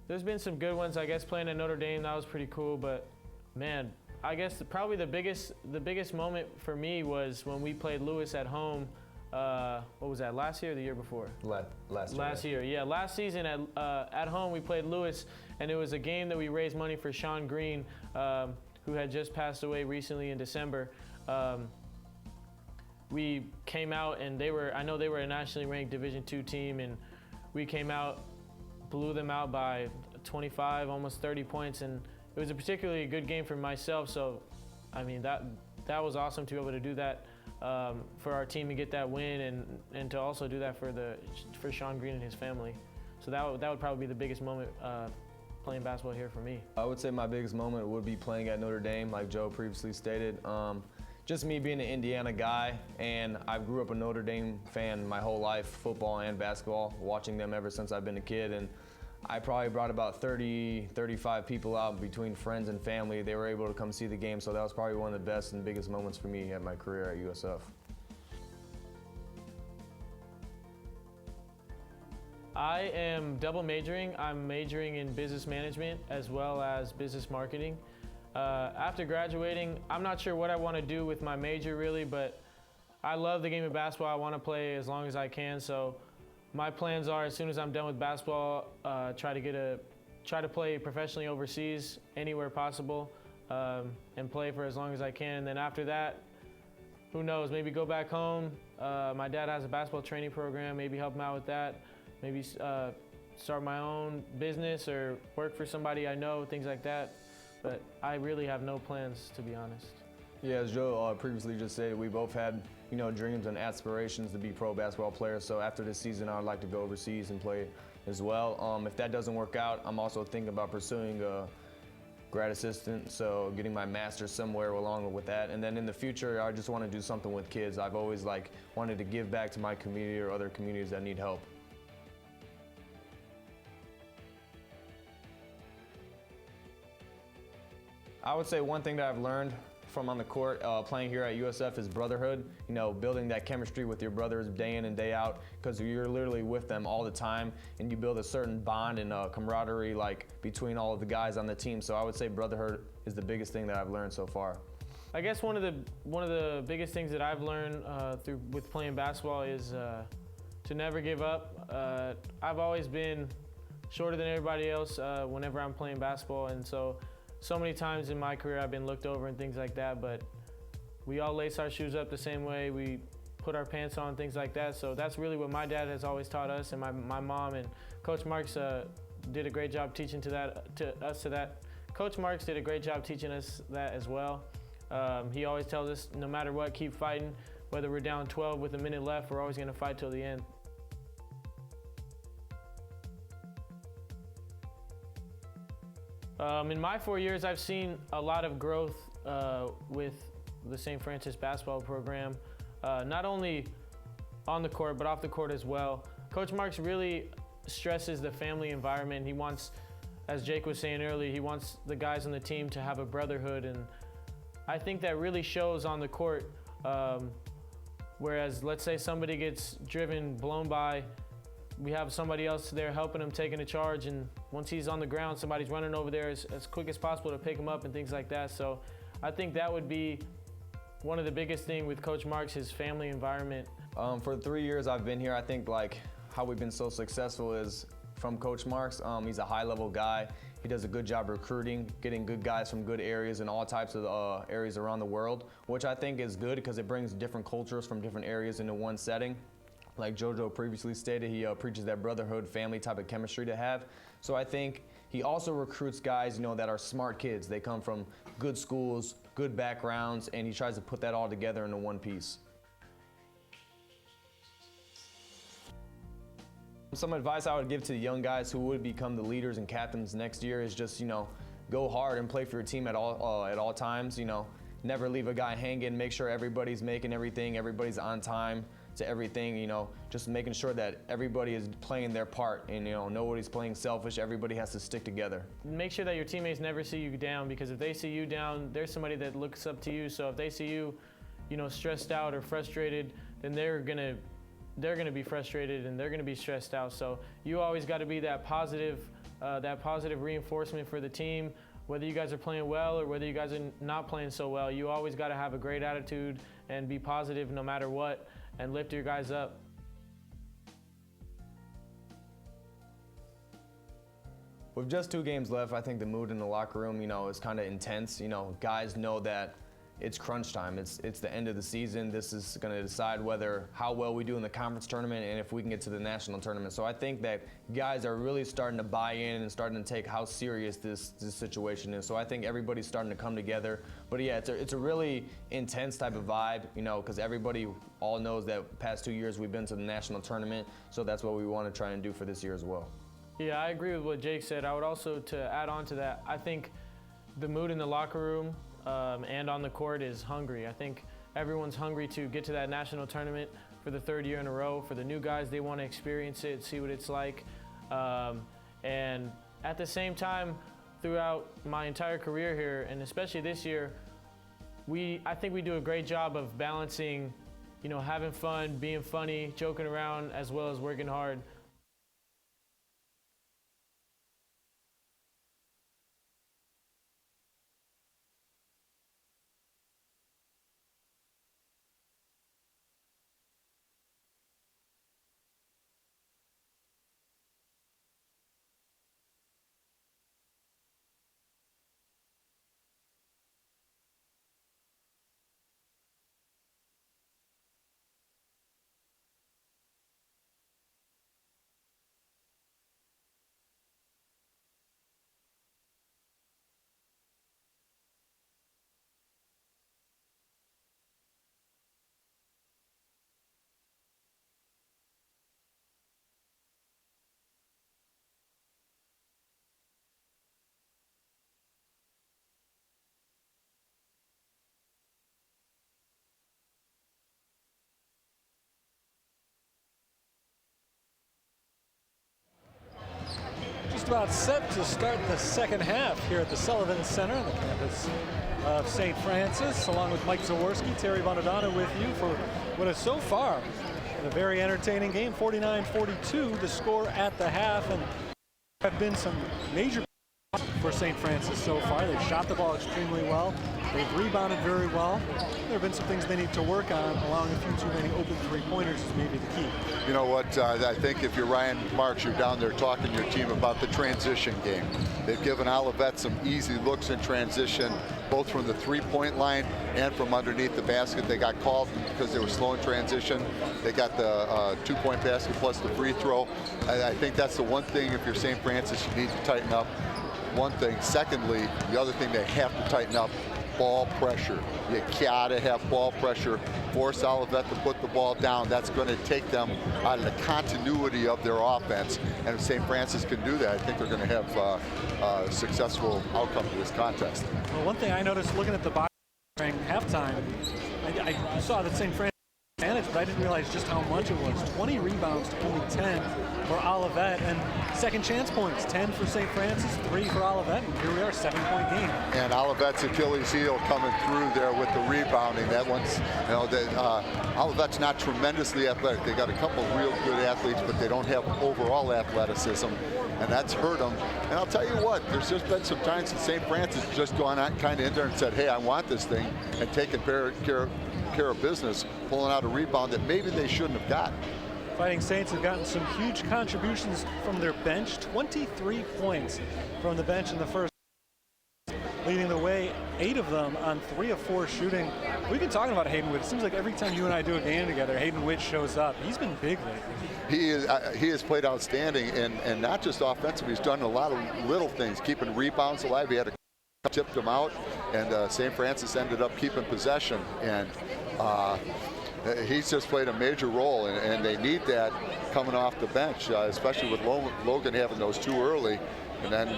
There's been some good ones, I guess. Playing at Notre Dame, that was pretty cool, but man, I guess probably the biggest moment for me was when we played Lewis at home. What was that, last year or the year before? Last year. Yeah, last season at home we played Lewis, and it was a game that we raised money for Sean Green, who had just passed away recently in December. We came out, and I know they were a nationally ranked Division II team, and we came out, blew them out by 25, almost 30 points, and it was a particularly good game for myself. So, I mean, that was awesome to be able to do that for our team and get that win, and to also do that for Sean Green and his family. So that would probably be the biggest moment playing basketball here for me. I would say my biggest moment would be playing at Notre Dame, like Joe previously stated. just me being an Indiana guy, and I grew up a Notre Dame fan my whole life, football and basketball, watching them ever since I've been a kid. And I probably brought about 30, 35 people out between friends and family. They were able to come see the game, so that was probably one of the best and biggest moments for me at my career at USF. I am double majoring. I'm majoring in business management as well as business marketing. After graduating, I'm not sure what I want to do with my major really, but I love the game of basketball. I want to play as long as I can. So my plans are, as soon as I'm done with basketball, try to play professionally overseas anywhere possible, and play for as long as I can. And then after that, who knows? Maybe go back home. My dad has a basketball training program. Maybe help him out with that. Maybe start my own business or work for somebody I know, things like that. But I really have no plans, to be honest. Yeah, as Joe previously just said, we both had, dreams and aspirations to be pro basketball players. So after this season, I'd like to go overseas and play as well. If that doesn't work out, I'm also thinking about pursuing a grad assistant, so getting my master's somewhere along with that. And then in the future, I just want to do something with kids. I've always wanted to give back to my community or other communities that need help. I would say one thing that I've learned from on the court playing here at USF is brotherhood. Building that chemistry with your brothers day in and day out, because you're literally with them all the time, and you build a certain bond and camaraderie between all of the guys on the team. So I would say brotherhood is the biggest thing that I've learned so far. I guess one of the biggest things that I've learned with playing basketball is to never give up. I've always been shorter than everybody else whenever I'm playing basketball, and so many times in my career I've been looked over and things like that, but we all lace our shoes up the same way, we put our pants on, things like that. So that's really what my dad has always taught us, and my mom and Coach Marks did a great job teaching to us. Coach Marks did a great job teaching us that as well. He always tells us, no matter what, keep fighting. Whether we're down 12 with a minute left, we're always gonna fight till the end. In my 4 years, I've seen a lot of growth with the St. Francis basketball program, not only on the court, but off the court as well. Coach Marks really stresses the family environment. He wants, as Jake was saying earlier, he wants the guys on the team to have a brotherhood, and I think that really shows on the court. Whereas, let's say somebody gets blown by, we have somebody else there helping him, taking a charge, and once he's on the ground, somebody's running over there as quick as possible to pick him up and things like that. So I think that would be one of the biggest things with Coach Marks, his family environment. For the 3 years I've been here, I think how we've been so successful is from Coach Marks. He's a high-level guy. He does a good job recruiting, getting good guys from good areas and all types of areas around the world, which I think is good because it brings different cultures from different areas into one setting. Like JoJo previously stated, he preaches that brotherhood, family type of chemistry to have. So I think he also recruits guys, that are smart kids. They come from good schools, good backgrounds, and he tries to put that all together into one piece. Some advice I would give to the young guys who would become the leaders and captains next year is just, go hard and play for your team at all times. Never leave a guy hanging. Make sure everybody's making everything, everybody's on time to everything, just making sure that everybody is playing their part, and nobody's playing selfish. Everybody has to stick together. Make sure that your teammates never see you down, because if they see you down, there's somebody that looks up to you. So if they see you, stressed out or frustrated, then they're gonna be frustrated and they're gonna be stressed out. So you always got to be that positive reinforcement for the team. Whether you guys are playing well or whether you guys are not playing so well, you always got to have a great attitude and be positive no matter what, and lift your guys up. With just 2 games left, I think the mood in the locker room, is kind of intense. Guys know that it's crunch time. It's the end of the season. This is going to decide how well we do in the conference tournament and if we can get to the national tournament. So I think that guys are really starting to buy in and starting to take how serious this situation is. So I think everybody's starting to come together. But yeah, it's a really intense type of vibe, because everybody all knows that past 2 years we've been to the national tournament. So that's what we want to try and do for this year as well. Yeah, I agree with what Jake said. I would also, to add on to that, I think the mood in the locker room and on the court is hungry. I think everyone's hungry to get to that national tournament for the 3rd year in a row. For the new guys, they want to experience it, see what it's like. And at the same time, throughout my entire career here, and especially this year, I think we do a great job of balancing, you know, having fun, being funny, joking around, as well as working hard. Just about set to start the second half here at the Sullivan Center on the campus of St. Francis, along with Mike Zaworski, Terry Bonadonna with you for what is so far a very entertaining game. 49-42 the score at the half, and there have been some major for St. Francis so far. They've shot the ball extremely well. They've rebounded very well. There have been some things they need to work on, allowing a few too many open three-pointers is maybe the key. You know what, I think if you're Ryan Marks, you're down there talking to your team about the transition game. They've given Olivet some easy looks in transition, both from the three-point line and from underneath the basket. They got called because they were slow in transition. They got the two-point basket plus the free throw. I think that's the one thing, if you're St. Francis, you need to tighten up. One thing. Secondly, the other thing they have to tighten up, ball pressure. You gotta have ball pressure. Force Olivet to put the ball down. That's going to take them out of the continuity of their offense. And if St. Francis can do that, I think they're going to have a successful outcome to this contest. Well, one thing I noticed looking at the box during halftime, I saw that St. Francis advantage, but I didn't realize just how much it was. 20 rebounds to only 10 for Olivet, and second chance points, 10 for St. Francis, 3 for Olivet, and here we are, 7-point game. And Olivet's Achilles heel coming through there with the rebounding. That one's, you know, Olivet's not tremendously athletic. They got a couple real good athletes, but they don't have overall athleticism, and that's hurt them. And I'll tell you what, there's just been some times that St. Francis has just gone out kind of in there and said, hey, I want this thing, and taken care of business, pulling out a rebound that maybe they shouldn't have gotten. Fighting Saints have gotten some huge contributions from their bench. 23 points from the bench in the first, leading the way, 8 of them on 3 of 4 shooting. We've been talking about Hayden Witt. It seems like every time you and I do a game together, Hayden Witt shows up. He's been big lately. He has played outstanding, and not just offensively. He's done a lot of little things, keeping rebounds alive. He had a tipped him out, and St. Francis ended up keeping possession, and he's just played a major role, and they need that coming off the bench, especially with Logan having those 2 early. And then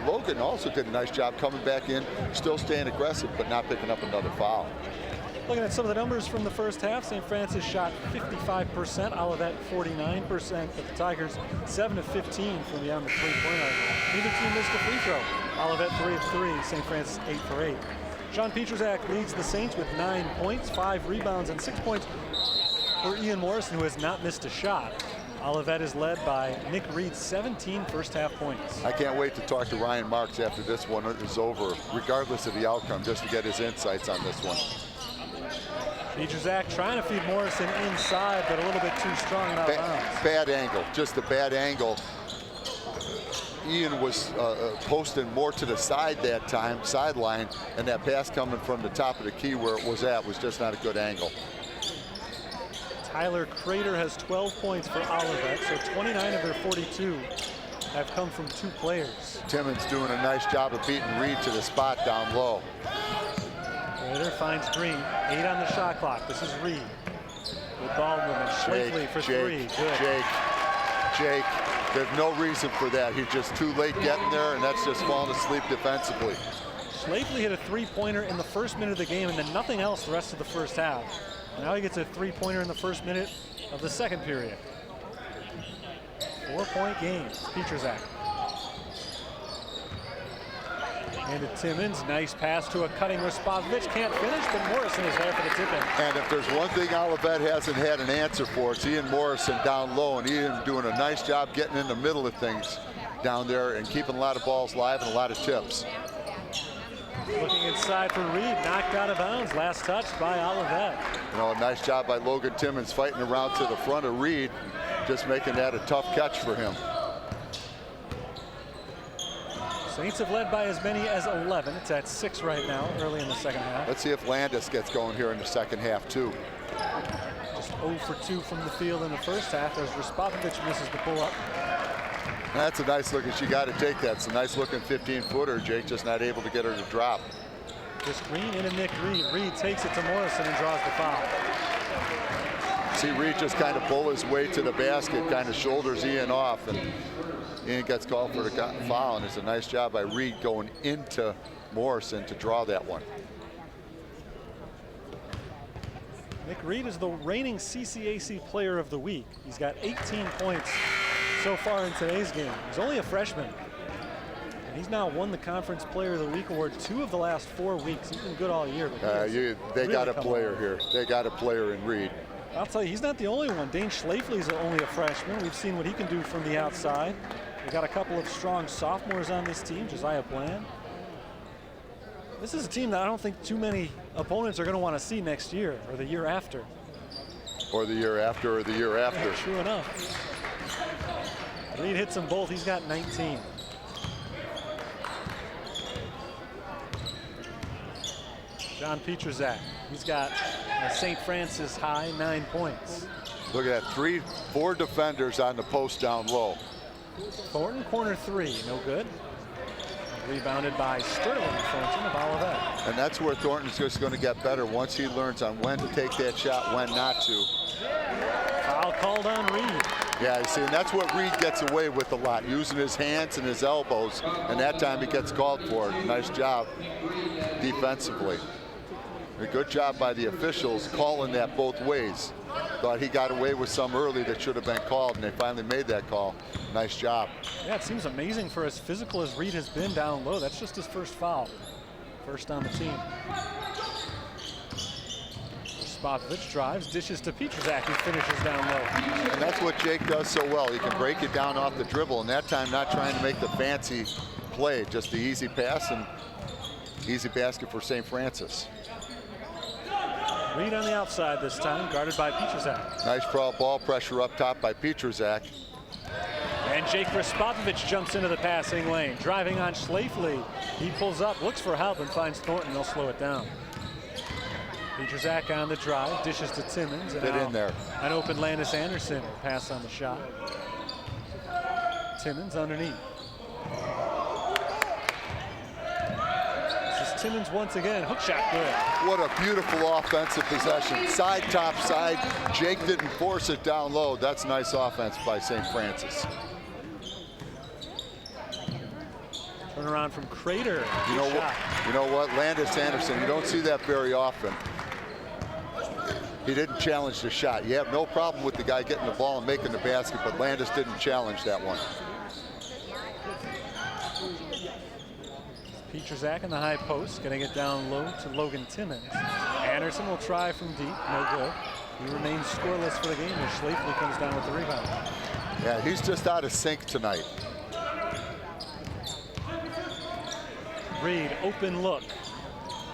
Logan also did a nice job coming back in, still staying aggressive, but not picking up another foul. Looking at some of the numbers from the first half, St. Francis shot 55%, Olivet 49%, but the Tigers 7 of 15 from beyond the three-point arc. Neither team missed a free throw. Olivet 3 of 3, St. Francis 8 for 8. Sean Pietrzak leads the Saints with 9 points, 5 rebounds, and 6 points for Ian Morrison, who has not missed a shot. Olivet is led by Nick Reed's 17 first-half points. I can't wait to talk to Ryan Marks after this one is over, regardless of the outcome, just to get his insights on this one. Pietrzak trying to feed Morrison inside, but a little bit too strong and out of bounds. Bad angle, just a bad angle. Ian was posting more to the side that time, sideline, and that pass coming from the top of the key where it was at was just not a good angle. Tyler Crater has 12 points for Olivet, so 29 of their 42 have come from 2 players. Timmons doing a nice job of beating Reed to the spot down low. Crater finds Green, 8 on the shot clock. This is Reed. Good ball movement, Schlafly for 3. Good. Jake, there's no reason for that. He's just too late getting there, and that's just falling asleep defensively. Schlafly hit a three-pointer in the first minute of the game and then nothing else the rest of the first half. Now he gets a three-pointer in the first minute of the second period. 4-point game. Pietrzak. And to Timmons, nice pass to a cutting Respovic. Can't finish, but Morrison is there for the tip-in. And if there's one thing Olivet hasn't had an answer for, it's Ian Morrison down low, and Ian doing a nice job getting in the middle of things down there and keeping a lot of balls live and a lot of tips. Looking inside for Reed, knocked out of bounds. Last touch by Olivet. You know, a nice job by Logan Timmons fighting around to the front of Reed, just making that a tough catch for him. Saints have led by as many as 11. It's at 6 right now, early in the second half. Let's see if Landis gets going here in the second half, too. Just 0 for 2 from the field in the first half as Respovic misses the pull-up. That's a nice looking, she got to take that. It's a nice looking 15-footer. Jake just not able to get her to drop. Just Green into Nick Reed. Reed takes it to Morrison and draws the foul. See Reed just kind of pull his way to the basket, kind of shoulders Ian off, and Ian gets called for the foul, and it's a nice job by Reed going into Morrison to draw that one. Nick Reed is the reigning CCAC Player of the Week. He's got 18 points so far in today's game. He's only a freshman, and he's now won the Conference Player of the Week award 2 of the last 4 weeks. He's been good all year. But they really got a player here. They got a player in Reed. I'll tell you, he's not the only one. Dane Schlafly's only a freshman. We've seen what he can do from the outside. We've got a couple of strong sophomores on this team. Josiah Bland. This is a team that I don't think too many opponents are going to want to see next year or the year after. Or the year after or the year after. Yeah, true enough. Reed hits them both. He's got 19. John Pietrzak. He's got a St. Francis high 9 points. Look at that, 4 defenders on the post down low. Thornton corner 3, no good. Rebounded by Sterling Thornton of Olivet. And that's where Thornton's just going to get better once he learns on when to take that shot, when not to. Foul called on Reed. Yeah, you see, and that's what Reed gets away with a lot, using his hands and his elbows, and that time he gets called for it. Nice job defensively. A good job by the officials calling that both ways. Thought he got away with some early that should have been called, and they finally made that call. Nice job. Yeah, it seems amazing for as physical as Reed has been down low. That's just his first foul. First on the team. Respovic drives, dishes to Pietrzak, who finishes down low. And that's what Jake does so well. He can break it down off the dribble, and that time not trying to make the fancy play, just the easy pass and easy basket for St. Francis. Reed on the outside this time, guarded by Pietrzak. Nice ball pressure up top by Pietrzak. And Jake Respovic jumps into the passing lane, driving on Schlafly. He pulls up, looks for help, and finds Thornton. They'll slow it down. Pietrzak on the drive, dishes to Timmons. Get in there. An open Landis Anderson pass on the shot. Timmons underneath. Timmons once again, hook shot good. What a beautiful offensive possession. Side, top side. Jake didn't force it down low. That's nice offense by St. Francis. Turn around from Crater. You know what? Landis Anderson, you don't see that very often. He didn't challenge the shot. You have no problem with the guy getting the ball and making the basket, but Landis didn't challenge that one. Pietrzak in the high post, getting it down low to Logan Timmons. Anderson will try from deep, no good. He remains scoreless for the game as Schlafly comes down with the rebound. Yeah, he's just out of sync tonight. Reed, open look.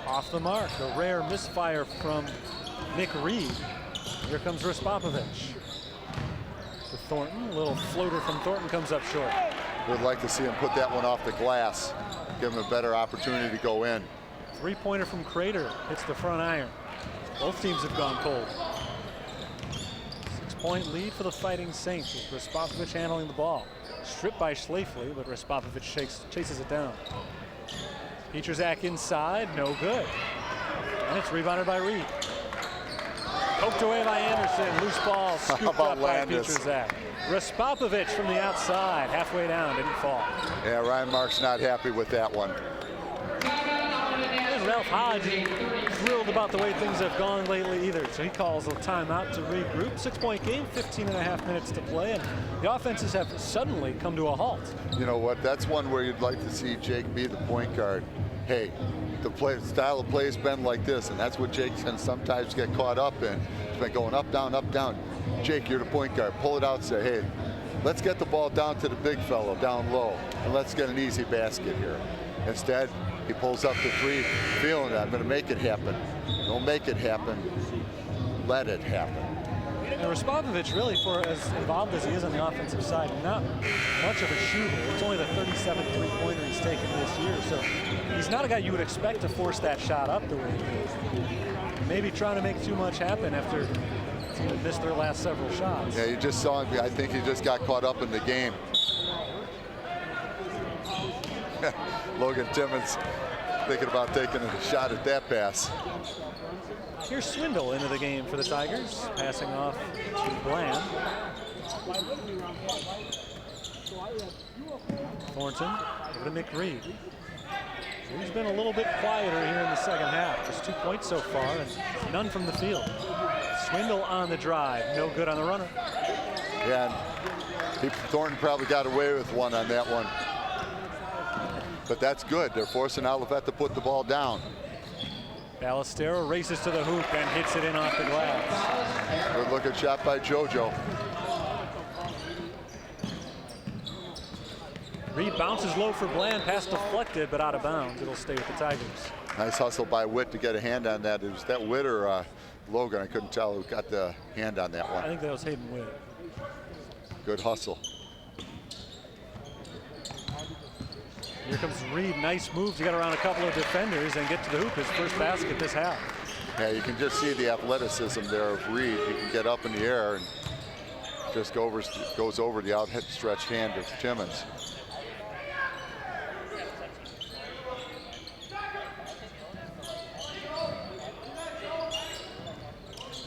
Off the mark, a rare misfire from Nick Reed. Here comes Respovic. To Thornton, a little floater from Thornton comes up short. Would like to see him put that one off the glass. Give him a better opportunity to go in. Three-pointer from Crater hits the front iron. Both teams have gone cold. 6-point lead for the Fighting Saints with Respovic handling the ball. Stripped by Schlafly, but Respovic chases it down. Pietrzak inside, no good. And it's rebounded by Reed. Poked away by Anderson, loose ball, scooped up by Pietrzak. Respovic from the outside, halfway down, didn't fall. Yeah, Ryan Mark's not happy with that one. Ralph Hodge thrilled about the way things have gone lately either. So he calls a timeout to regroup. 6-point game, 15.5 minutes to play, and the offenses have suddenly come to a halt. You know what? That's one where you'd like to see Jake be the point guard. Hey, the style of play has been like this, and that's what Jake can sometimes get caught up in. It's been going up, down, up, down. Jake, you're the point guard. Pull it out, say, hey, let's get the ball down to the big fellow down low, and let's get an easy basket here. Instead, he pulls up the three, feeling that I'm going to make it happen. Don't make it happen. Let it happen. And Respavovic, really, for as involved as he is on the offensive side, not much of a shooter. It's only the 37th three-pointer he's taken this year, so he's not a guy you would expect to force that shot up the way he is. Maybe trying to make too much happen after the team had missed their last several shots. Yeah, you just saw him. I think he just got caught up in the game. Logan Timmons thinking about taking a shot at that pass. Here's Swindle into the game for the Tigers, passing off to Bland. Thornton over to McReed. He's been a little bit quieter here in the second half. Just 2 points so far and none from the field. Swindle on the drive, no good on the runner. Yeah, Thornton probably got away with one on that one. But that's good. They're forcing Olivet to put the ball down. Ballestero races to the hoop and hits it in off the glass. Good looking shot by JoJo. Reed bounces low for Bland, pass deflected but out of bounds. It'll stay with the Tigers. Nice hustle by Witt to get a hand on that. It was that Witt or Logan? I couldn't tell who got the hand on that one. I think that was Hayden Witt. Good hustle. Here comes Reed, nice move to get around a couple of defenders and get to the hoop, his first basket this half. Yeah, you can just see the athleticism there of Reed. He can get up in the air and just goes over the outstretched hand of Timmons.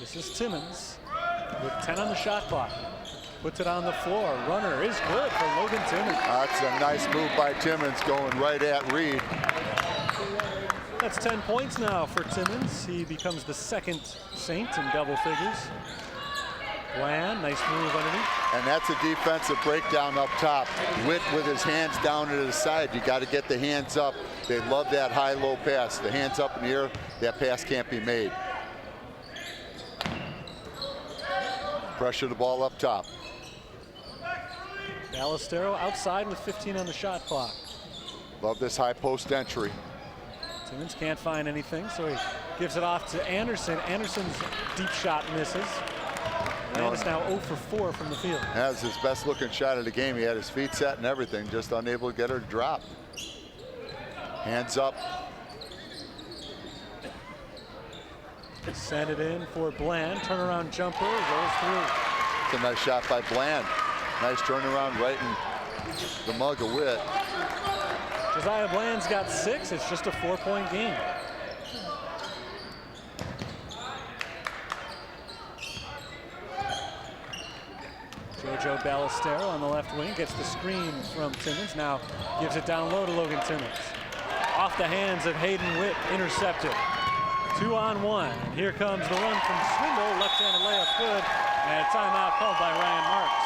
This is Timmons with 10 on the shot clock. Puts it on the floor. Runner is good for Logan Timmons. That's a nice move by Timmons going right at Reed. That's 10 points now for Timmons. He becomes the second Saint in double figures. Bland, nice move underneath. And that's a defensive breakdown up top. Witt with his hands down to the side. You got to get the hands up. They love that high-low pass. The hands up in the air, that pass can't be made. Pressure the ball up top. Ballestero outside with 15 on the shot clock. Love this high post entry. Timmons can't find anything, so he gives it off to Anderson. Anderson's deep shot misses. And is now 0 for 4 from the field. That's his best looking shot of the game. He had his feet set and everything, just unable to get her to drop. Hands up. Send it in for Bland. Turnaround jumper, rolls through. It's a nice shot by Bland. Nice turnaround right in the mug of Witt. Josiah Bland's got 6. It's just a 4-point game. JoJo Ballestero on the left wing gets the screen from Timmons. Now gives it down low to Logan Timmons. Off the hands of Hayden Witt, intercepted. 2-on-1. Here comes the run from Swindle. Left-handed layup good. And a timeout called by Ryan Marks.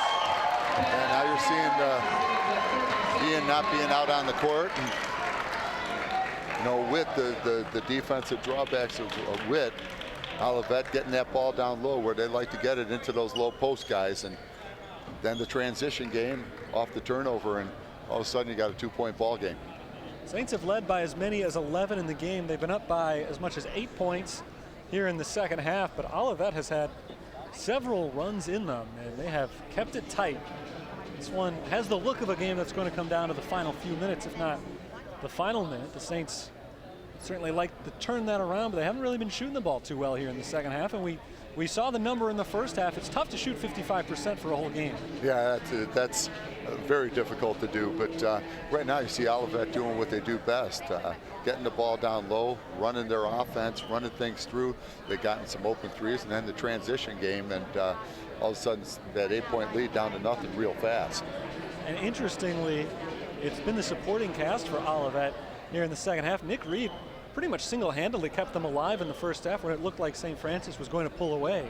And now you're seeing Ian not being out on the court. And, you know, Witt, the defensive drawbacks of Witt, Olivet getting that ball down low where they like to get it into those low post guys. And then the transition game off the turnover, and all of a sudden you got a 2-point ball game. Saints have led by as many as 11 in the game. They've been up by as much as 8 points here in the second half, but Olivet has had several runs in them, and they have kept it tight. This one has the look of a game that's going to come down to the final few minutes, if not the final minute. The Saints certainly like to turn that around, but they haven't really been shooting the ball too well here in the second half, and we saw the number in the first half. It's tough to shoot 55% for a whole game. Yeah, that's very difficult to do, but right now you see Olivet doing what they do best, getting the ball down low, running their offense, running things through. They've gotten some open threes, and then the transition game, and all of a sudden that 8-point lead down to nothing real fast. And interestingly, it's been the supporting cast for Olivet here in the second half. Nick Reed pretty much single-handedly kept them alive in the first half when it looked like St. Francis was going to pull away.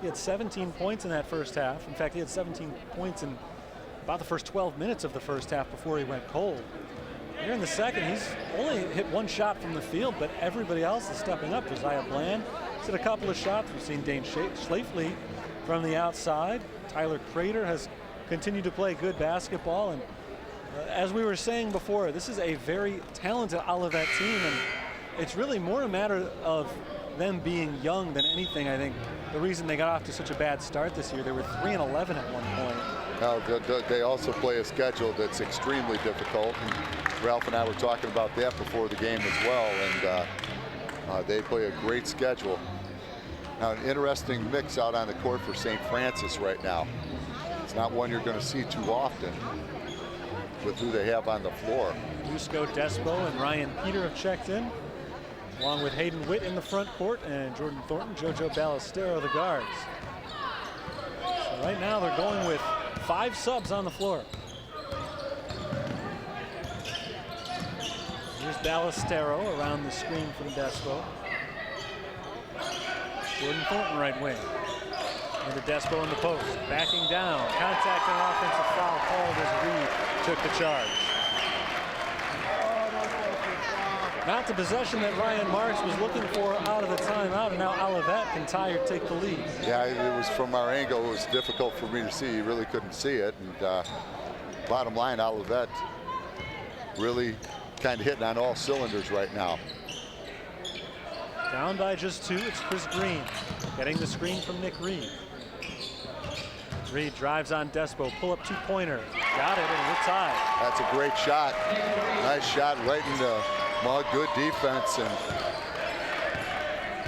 He had 17 points in that first half. In fact, he had 17 points in about the first 12 minutes of the first half before he went cold. Here in the second, he's only hit one shot from the field, but everybody else is stepping up. Josiah Bland has hit a couple of shots. We've seen Dane Schlafly from the outside. Tyler Crater has continued to play good basketball. And as we were saying before, this is a very talented Olivet team, and it's really more a matter of them being young than anything. I think the reason they got off to such a bad start this year, they were 3-11 at one point. Now, they also play a schedule that's extremely difficult. And Ralph and I were talking about that before the game as well, and they play a great schedule. Now, an interesting mix out on the court for St. Francis right now. It's not one you're going to see too often with who they have on the floor. Dusko Despo and Ryan Peter have checked in, along with Hayden Witt in the front court and Jordan Thornton, JoJo Ballestero, the guards. So right now they're going with 5 subs on the floor. Here's Ballestero around the screen from Despo. Jordan Thornton right wing. Into Despo in the post. Backing down. Contact and offensive foul called as Reed took the charge. Not the possession that Ryan Marks was looking for out of the timeout, and now Olivet can tie or take the lead. Yeah, it was from our angle. It was difficult for me to see. You really couldn't see it. And bottom line, Olivet really kind of hitting on all cylinders right now. Down by just 2, it's Chris Green getting the screen from Nick Reed. Reed drives on Despo, pull-up 2-pointer. Got it, and we're tied. That's a great shot. Nice shot right into mud. Good defense, and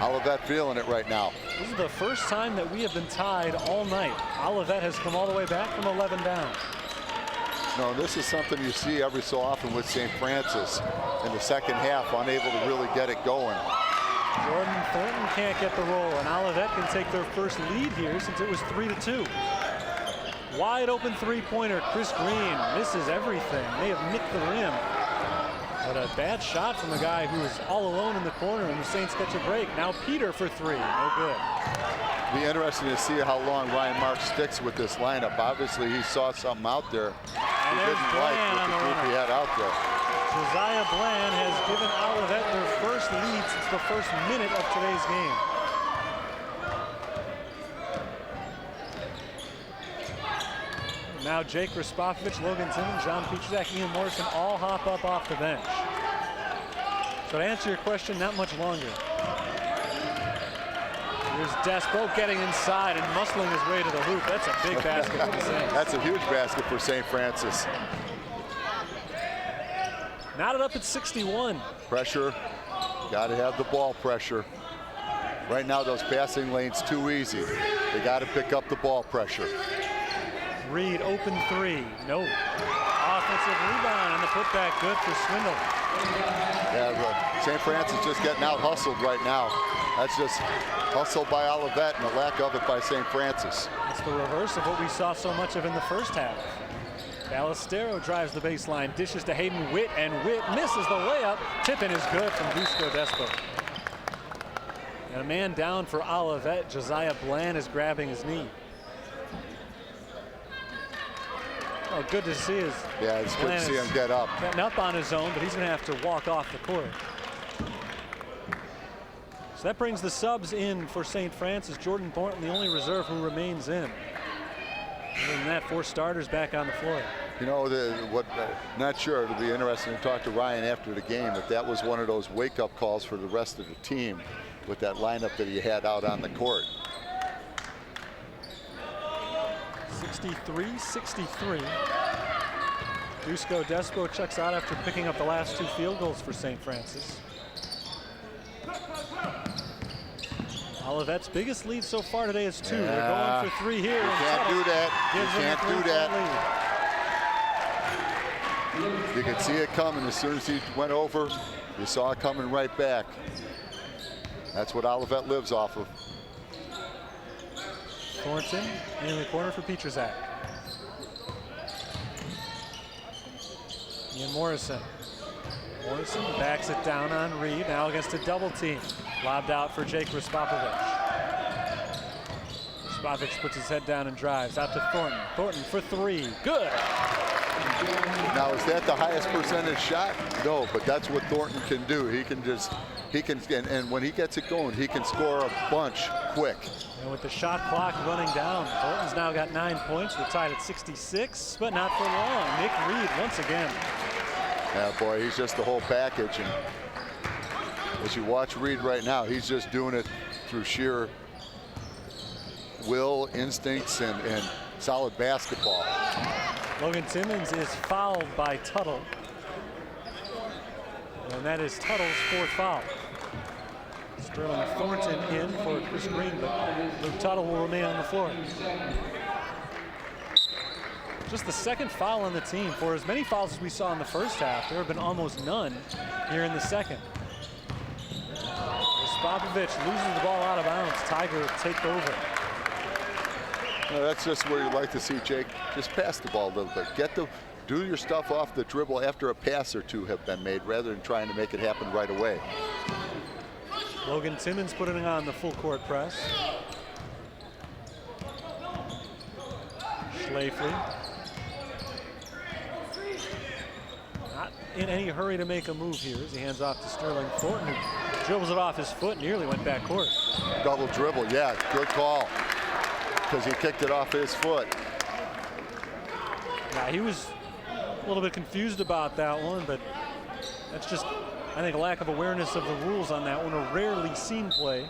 Olivet feeling it right now. This is the first time that we have been tied all night. Olivet has come all the way back from 11 down. No, this is something you see every so often with St. Francis in the second half, unable to really get it going. Jordan Thornton can't get the roll, and Olivet can take their first lead here since it was 3-2. Wide open 3-pointer. Chris Green misses everything. May have nicked the rim. But a bad shot from a guy who is all alone in the corner, and the Saints catch a break. Now Peter for 3. No good. Be interesting to see how long Ryan Marks sticks with this lineup. Obviously, he saw something out there he didn't like with the group he had out there. Josiah Bland has given Olivet their first lead since the first minute of today's game. Now Jake Raspovich, Logan Timmons, John Petrzak, Ian Morrison all hop up off the bench. So to answer your question, not much longer. Here's Despo getting inside and muscling his way to the hoop. That's a big basket for the Saints. That's a huge basket for St. Francis. Knotted up at 61. Pressure, got to have the ball pressure. Right now those passing lanes too easy. They got to pick up the ball pressure. Reed open 3, no. Offensive rebound and the putback good for Swindle. Yeah, St. Francis just getting out hustled right now. That's just hustled by Olivet and the lack of it by St. Francis. It's the reverse of what we saw so much of in the first half. Ballestero drives the baseline, dishes to Hayden Witt, and Witt misses the layup. Tip-in is good from Dusko Despo. And a man down for Olivet. Josiah Bland is grabbing his knee. Oh, good to see his. Yeah, it's good to see him get up. Getting up on his own, but he's going to have to walk off the court. So that brings the subs in for St. Francis. Jordan Thornton, the only reserve who remains in. Other than that, 4 starters back on the floor. You know, not sure. It'll be interesting to talk to Ryan after the game, but that was one of those wake-up calls for the rest of the team with that lineup that he had out on the court. 63-63. Dusko Despo checks out after picking up the last 2 field goals for St. Francis. Olivet's biggest lead so far today is 2. They're going for 3 here. You can't do that. You can't do that. You could see it coming as soon as he went over. You saw it coming right back. That's what Olivet lives off of. Thornton in the corner for Petrzak. Ian Morrison. Morrison backs it down on Reed, now against a double team. Lobbed out for Jake Respopovich. Respopovich puts his head down and drives out to Thornton. Thornton for three, good. Now, is that the highest percentage shot? No, but that's what Thornton can do. And when he gets it going, he can score a bunch quick. And with the shot clock running down, Thornton's now got 9 points. We're tied at 66, but not for long. Nick Reed once again. Yeah, boy, he's just the whole package. And as you watch Reed right now, he's just doing it through sheer will, instincts, and solid basketball. Logan Timmons is fouled by Tuttle. And that is Tuttle's 4th foul. Sterling Thornton in for Chris Green, but Luke Tuttle will remain on the floor. Just the 2nd foul on the team. For as many fouls as we saw in the first half, there have been almost none here in the second. Respopovich loses the ball out of bounds. Tiger take over. Well, that's just where you'd like to see Jake just pass the ball a little bit. Do your stuff off the dribble after a pass or two have been made, rather than trying to make it happen right away. Logan Timmons putting on the full court press. Schlafly. Not in any hurry to make a move here as he hands off to Sterling Thornton, who dribbles it off his foot, nearly went back court. Double dribble, yeah, good call. Because he kicked it off his foot. Yeah, he was a little bit confused about that one, but that's just, I think, a lack of awareness of the rules on that one, a rarely seen play.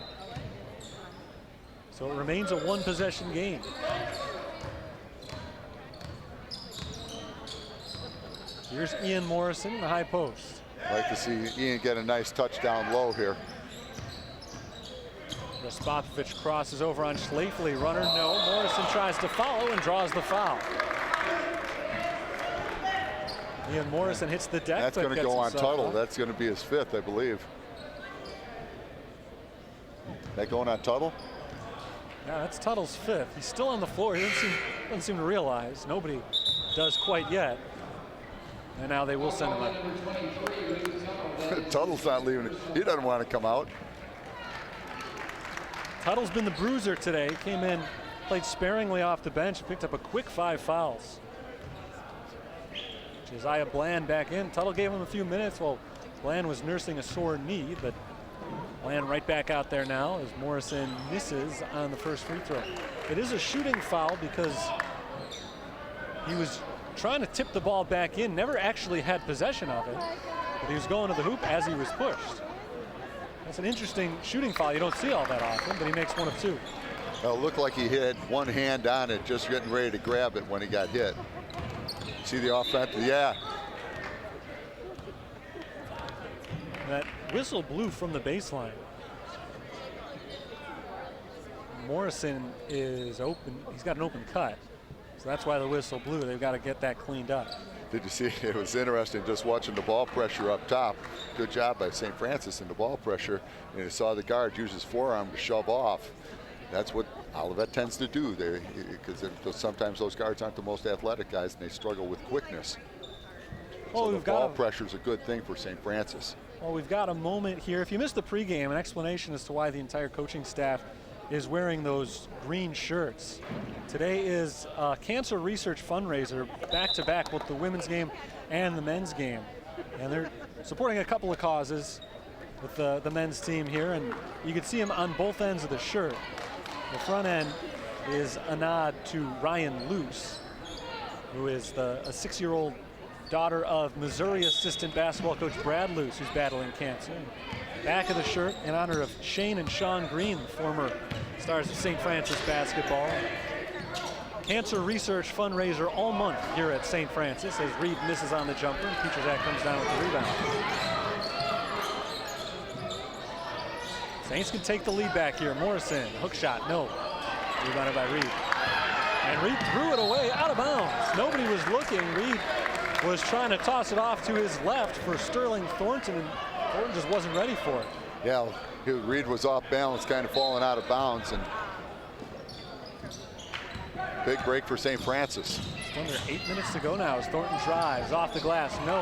So it remains a 1-possession game. Here's Ian Morrison in the high post. I'd like to see Ian get a nice touchdown low here. Respopovich crosses over on Schlafly. Runner, no. Morrison tries to follow and draws the foul. Ian Morrison hits the deck. That's going to go on Tuttle. That's going to be his 5th, I believe. That going on Tuttle? Yeah, that's Tuttle's 5th. He's still on the floor. He doesn't seem to realize. Nobody does quite yet. And now they will send him out. Tuttle's not leaving it. He doesn't want to come out. Tuttle's been the bruiser today. Came in, played sparingly off the bench, picked up a quick 5 fouls. Josiah Bland back in. Tuttle gave him a few minutes while Bland was nursing a sore knee, but Bland right back out there now as Morrison misses on the first free throw. It is a shooting foul because he was trying to tip the ball back in, never actually had possession of it, but he was going to the hoop as he was pushed. That's an interesting shooting foul. You don't see all that often, but he makes 1 of 2. Well, it looked like he had one hand on it, just getting ready to grab it when he got hit. See the offense? Yeah. That whistle blew from the baseline. Morrison is open. He's got an open cut. So that's why the whistle blew. They've got to get that cleaned up. Did you see? It was interesting just watching the ball pressure up top. Good job by St. Francis in the ball pressure. And you saw the guard use his forearm to shove off. That's what Olivet tends to do. Because sometimes those guards aren't the most athletic guys, and they struggle with quickness. Oh, so the ball pressure is a good thing for St. Francis. Well, we've got a moment here. If you missed the pregame, an explanation as to why the entire coaching staff is wearing those green shirts. Today is a cancer research fundraiser back-to-back with the women's game and the men's game. And they're supporting a couple of causes with the men's team here, and you can see them on both ends of the shirt. The front end is a nod to Ryan Luce, who is a 6-year-old daughter of Missouri assistant basketball coach Brad Luce, who's battling cancer. Back of the shirt in honor of Shane and Sean Green, the former stars of St. Francis basketball. Cancer research fundraiser all month here at St. Francis as Reed misses on the jumper and Petrazak comes down with the rebound. Saints can take the lead back here. Morrison, hook shot, no. Rebounded by Reed. And Reed threw it away out of bounds. Nobody was looking. Reed was trying to toss it off to his left for Sterling Thornton, and Thornton just wasn't ready for it. Yeah, Reed was off balance, kind of falling out of bounds, and big break for St. Francis. Just under 8 minutes to go now as Thornton drives off the glass, no.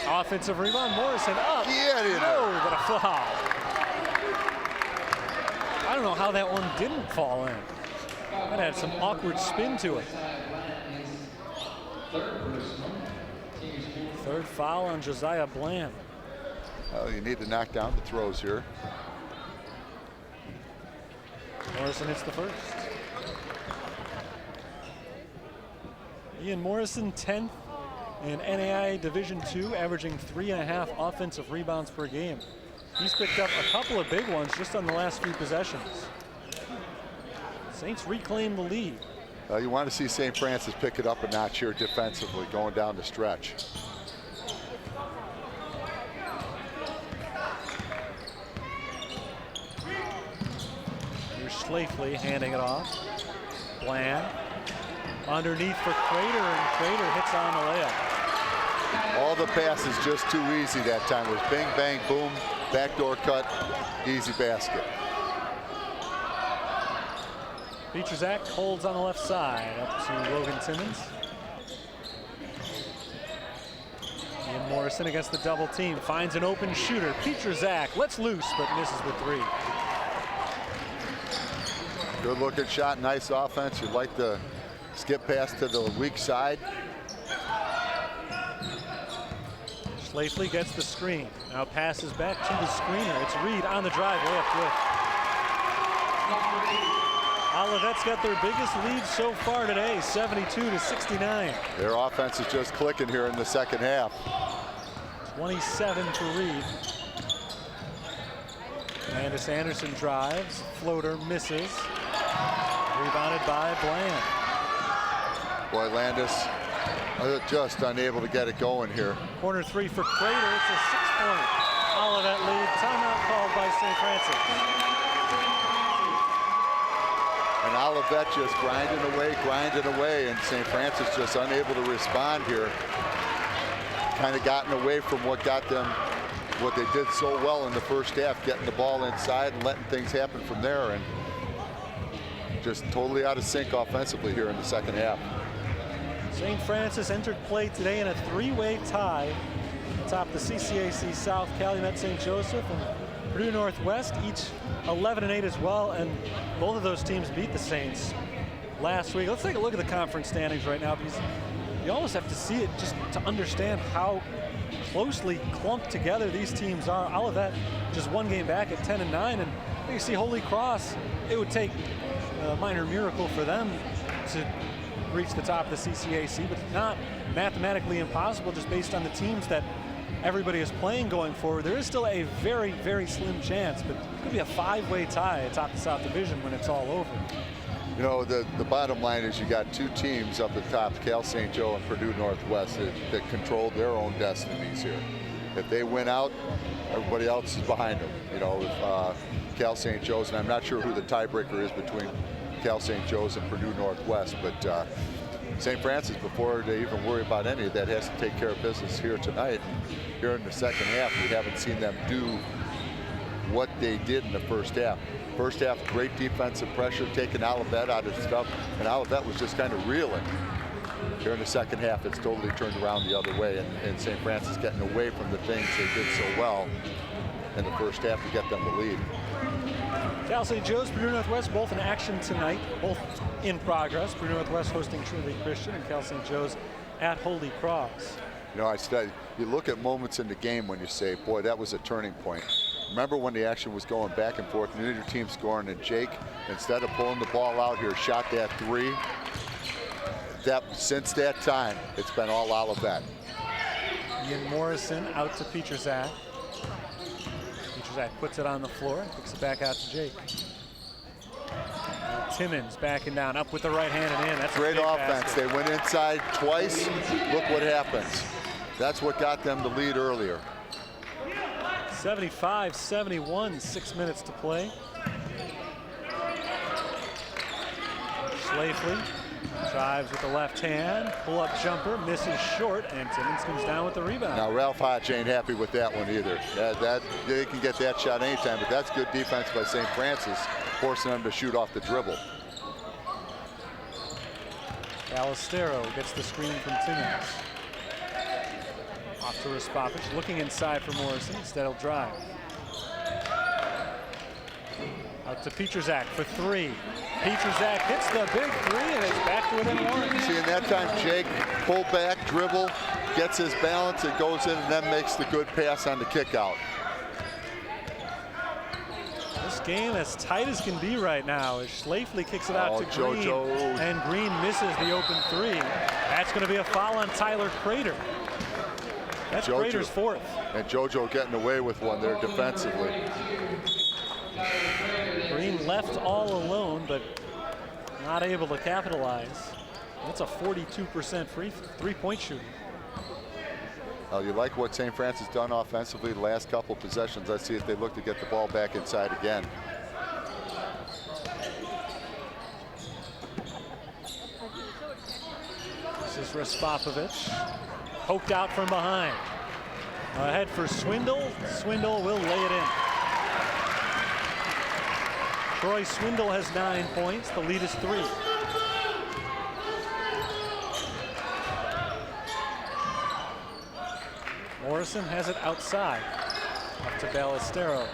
Offensive rebound, Morrison up. Get in there. Oh, but a foul. I don't know how that one didn't fall in. That had some awkward spin to it. Third foul on Josiah Bland. Well, you need to knock down the throws here. Morrison hits the first. Ian Morrison, 10th in NAIA Division II, averaging 3.5 offensive rebounds per game. He's picked up a couple of big ones just on the last few possessions. Saints reclaim the lead. You want to see St. Francis pick it up a notch here defensively, going down the stretch. Here's Schlafly handing it off. Bland underneath for Crater, and Crater hits on the layup. All the passes just too easy that time. It was bing, bang, boom, backdoor cut, easy basket. Petrozak holds on the left side, up to Logan Timmons. Ian Morrison against the double team, finds an open shooter. Petrozak lets loose, but misses with 3. Good looking shot, nice offense. You'd like the skip pass to the weak side. Schlafly gets the screen. Now passes back to the screener. It's Reed on the drive, layup good. Olivet's got their biggest lead so far today, 72-69. Their offense is just clicking here in the second half. 27 for Reed. Landis Anderson drives, floater misses. Rebounded by Bland. Boy, Landis just unable to get it going here. Corner 3 for Crater. It's a 6-point Olivet lead. Timeout called by St. Francis. And Olivet just grinding away, and St. Francis just unable to respond here. Kind of gotten away from what got them, what they did so well in the first half, getting the ball inside and letting things happen from there, and just totally out of sync offensively here in the second half. St. Francis entered play today in a 3-way tie atop the CCAC South. Calumet St. Joseph and Purdue Northwest, each 11-8 as well, and both of those teams beat the Saints last week. Let's take a look at the conference standings right now, because you almost have to see it just to understand how closely clumped together these teams are. Olivet just one game back at 10-9, and you see Holy Cross, it would take a minor miracle for them to reach the top of the CCAC, but not mathematically impossible just based on the teams that everybody is playing going forward. There is still a very, very slim chance, but it could be a 5-way tie atop the South Division when it's all over. You know, the bottom line is you got two teams up at the top, Cal St. Joe and Purdue Northwest, that control their own destinies here. If they win out, everybody else is behind them. You know, if Cal St. Joe's, and I'm not sure who the tiebreaker is between Cal St. Joe's and Purdue Northwest, but St. Francis, before they even worry about any of that, has to take care of business here tonight. Here in the second half, we haven't seen them do what they did in the first half. First half, great defensive pressure, taking Olivet out of stuff, and Olivet was just kind of reeling. Here in the second half, it's totally turned around the other way, and St. Francis getting away from the things they did so well in the first half to get them the lead. Cal St. Joe's, Purdue Northwest, both in action tonight, both in progress. Purdue Northwest hosting Trinity Christian, and Cal St. Joe's at Holy Cross. You know, you look at moments in the game when you say, boy, that was a turning point. Remember when the action was going back and forth, neither team scoring, and Jake, instead of pulling the ball out here, shot that 3. Since that time, it's been all Olivet. Ian Morrison out to Petrozak. Petrozak puts it on the floor, kicks it back out to Jake. Timmons backing down, up with the right hand and in. That's great offense. Basket. They went inside twice. Look what happens. That's what got them the lead earlier. 75-71, 6 minutes to play. Schlafly drives with the left hand, pull-up jumper, misses short, and Timmons comes down with the rebound. Now Ralph Hodge ain't happy with that one either. They can get that shot anytime, but that's good defense by St. Francis, forcing them to shoot off the dribble. Ballestero gets the screen from Timmons. Off to Raspovic, looking inside for Morrison. Instead, he'll drive. Out to Pietrzak for three. Pietrzak hits the big three, and it's back to within one. See, in that time, Jake pull back, dribble, gets his balance, it goes in, and then makes the good pass on the kick out. This game as tight as can be right now as Schlafly kicks it out to Green, JoJo. and Green misses the open three. That's going to be a foul on Tyler Crater. That's JoJo. Crater's fourth. And JoJo getting away with one there defensively. Green left all alone, but not able to capitalize. That's a 42% three-point shooting. You like what St. Francis done offensively the last couple possessions. Let's see if they look to get the ball back inside again. This is Raspovic, poked out from behind. Ahead for Swindle. Swindle will lay it in. Troy Swindle has 9 points. The lead is 3. Morrison has it outside. Up to Ballestero.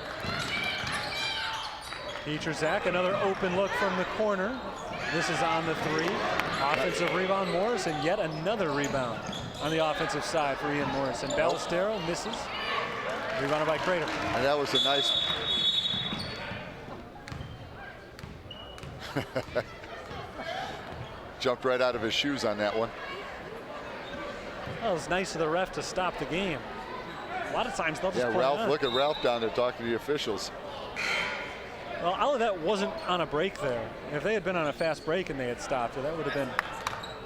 Pietrzak, another open look from the corner. This is on the three. Offensive rebound, Morrison. Yet another rebound on the offensive side for Ian Morrison. Ballestero misses. Rebounded by Crater. And that was a nice... Jumped right out of his shoes on that one. Well, it was nice of the ref to stop the game. A lot of times they'll just play Ralph, on. look at Ralph down there talking to the officials. Well, Olivet wasn't on a break there. If they had been on a fast break and they had stopped it, that would have been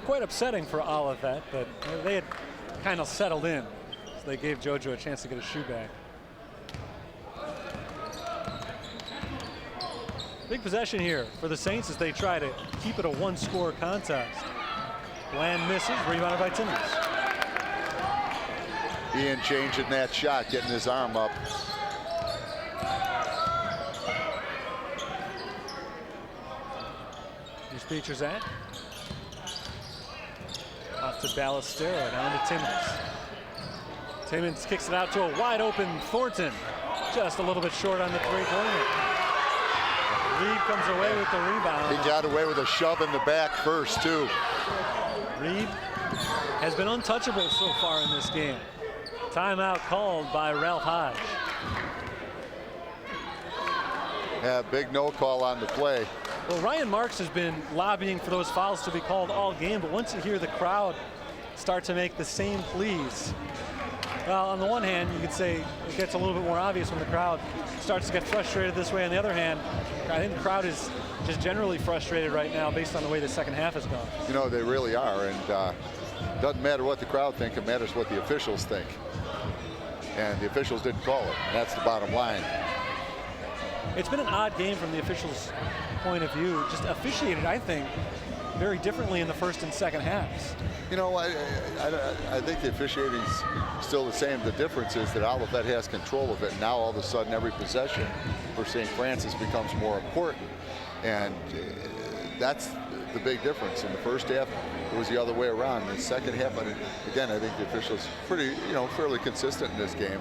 quite upsetting for Olivet, but they had kind of settled in. So they gave JoJo a chance to get his shoe back. Big possession here for the Saints as they try to keep it a one-score contest. Bland misses, rebounded by Timmons. Ian changing that shot, getting his arm up. Here's Pietrzak. Off to Ballestero, down to Timmons. Timmons kicks it out to a wide open Thornton. Just a little bit short on the three-pointer. Reed comes away with the rebound. He got away with a shove in the back first, too. Reed has been untouchable so far in this game. Timeout called by Ralph Hodge. Yeah, big no call on the play. Well, Ryan Marks has been lobbying for those fouls to be called all game, but once you hear the crowd start to make the same pleas, well, on the one hand, you could say it gets a little bit more obvious when the crowd starts to get frustrated this way. On the other hand, I think the crowd is just generally frustrated right now based on the way the second half has gone. You know, they really are, and doesn't matter what the crowd think, it matters what the officials think. And the officials didn't call it. That's the bottom line. It's been an odd game from the officials' point of view. Just officiated, I think, very differently in the first and second halves. You know, I think the officiating's still the same. The difference is that Olivet has control of it. And now all of a sudden every possession for St. Francis becomes more important. And that's the big difference. In the first half, it was the other way around. In the second half, again, I think the officials pretty, fairly consistent in this game.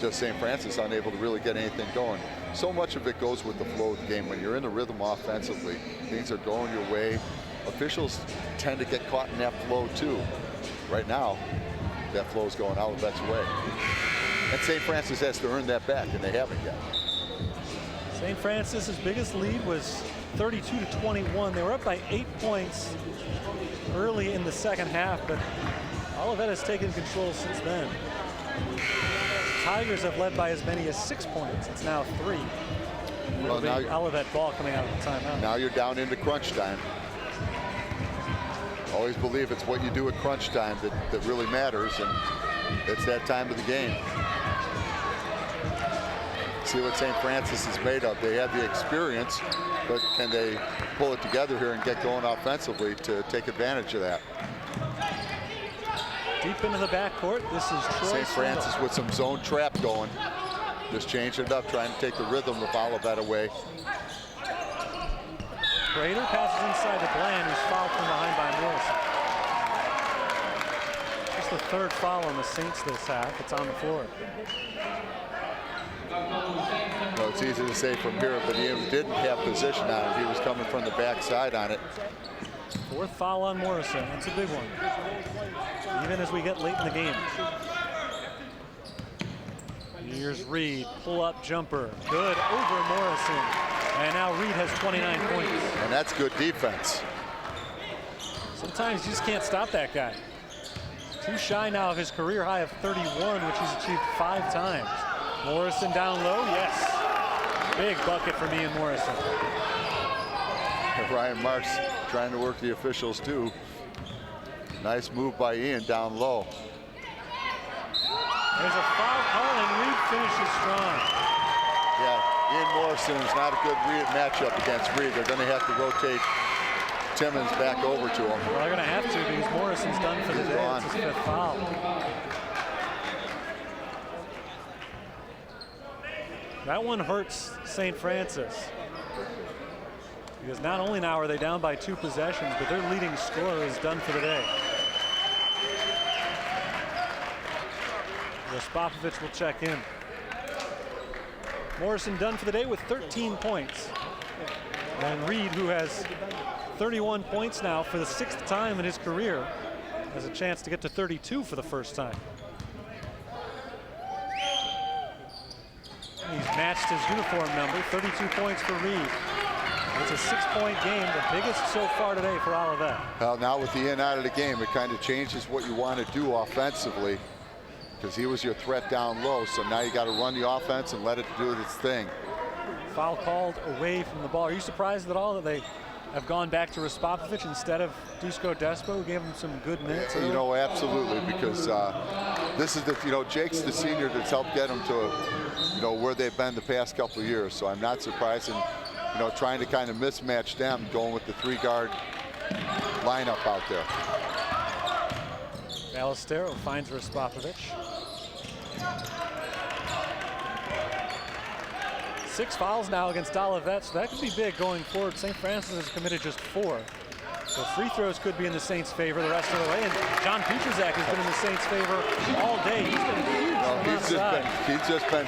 Just St. Francis unable to really get anything going. So much of it goes with the flow of the game. When you're in the rhythm offensively, things are going your way. Officials tend to get caught in that flow too. Right now, that flow is going Olivet's way. And St. Francis has to earn that back, and they haven't yet. St. Francis's biggest lead was 32-21. They were up by 8 points early in the second half, but Olivet has taken control since then. Tigers have led by as many as 6 points. It's now 3. Well, now Olivet ball coming out of the timeout. Now you're down into crunch time. Always believe it's what you do at crunch time that really matters, and it's that time of the game. See what St. Francis is made of. They have the experience, but can they pull it together here and get going offensively to take advantage of that? Deep into the backcourt, this is Troy St. Francis with some zone trap going. Just changing it up, trying to take the rhythm of Olivet away. Crater passes inside to Bland, who's fouled from behind by Morrison. Just the third foul on the Saints this half. It's on the floor. Well, it's easy to say from here, but he didn't have position on it. He was coming from the backside on it. Fourth foul on Morrison. That's a big one, even as we get late in the game. Here's Reed, pull-up jumper. Good over Morrison. And now Reed has 29 points. And that's good defense. Sometimes you just can't stop that guy. Too shy now of his career high of 31, which he's achieved 5 times. Morrison down low, yes. Big bucket for Ian Morrison. Ryan Marks trying to work the officials too. Nice move by Ian down low. There's a foul call and Reed finishes strong. Yeah, Ian Morrison is not a good matchup against Reed. They're going to have to rotate Timmons back over to him. Well, they're going to have to because Morrison's done for the day. It's his 5th foul. That one hurts St. Francis. Because not only now are they down by 2 possessions, but their leading scorer is done for the day. Respopovich will check in. Morrison done for the day with 13 points. And Reed, who has 31 points now for the 6th time in his career, has a chance to get to 32 for the first time. He's matched his uniform number, 32 points for Reed. It's a 6-point game, the biggest so far today for Olivet. Well, now with the in out of the game, it kind of changes what you want to do offensively, because he was your threat down low. So now you got to run the offense and let it do its thing. Foul called away from the ball. Are you surprised at all that they have gone back to Respopovich instead of Dusko Despo, who gave him some good minutes? You know, absolutely, because this is the, Jake's the senior that's helped get them to, where they've been the past couple of years. So I'm not surprised in, trying to kind of mismatch them, going with the 3-guard lineup out there. Ballestero finds Respopovich. 6 fouls now against Olivet, so that could be big going forward. St. Francis has committed just 4. So free throws could be in the Saints' favor the rest of the way. And John Pietrzak has been in the Saints' favor all day. He's been huge. He's just been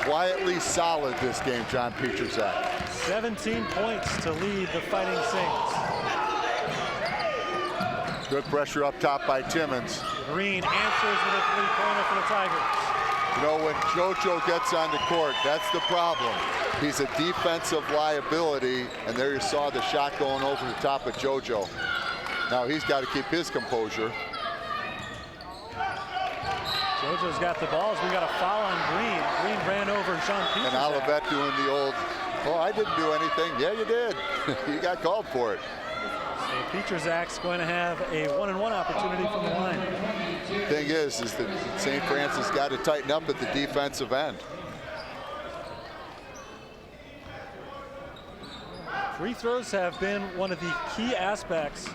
quietly solid this game, John Pietrzak. 17 points to lead the Fighting Saints. Good pressure up top by Timmons. Green answers with a 3-pointer for the Tigers. When JoJo gets on the court, that's the problem. He's a defensive liability, and there you saw the shot going over the top of JoJo. Now he's got to keep his composure. JoJo's got the balls. We got a foul on Green. Green ran over John Pietrzak. And Olivet doing the old, oh, I didn't do anything. Yeah, you did. You got called for it. So Pietrzak's going to have a 1-and-1 opportunity from the line. Thing is that St. Francis got to tighten up at the defensive end. Free throws have been one of the key aspects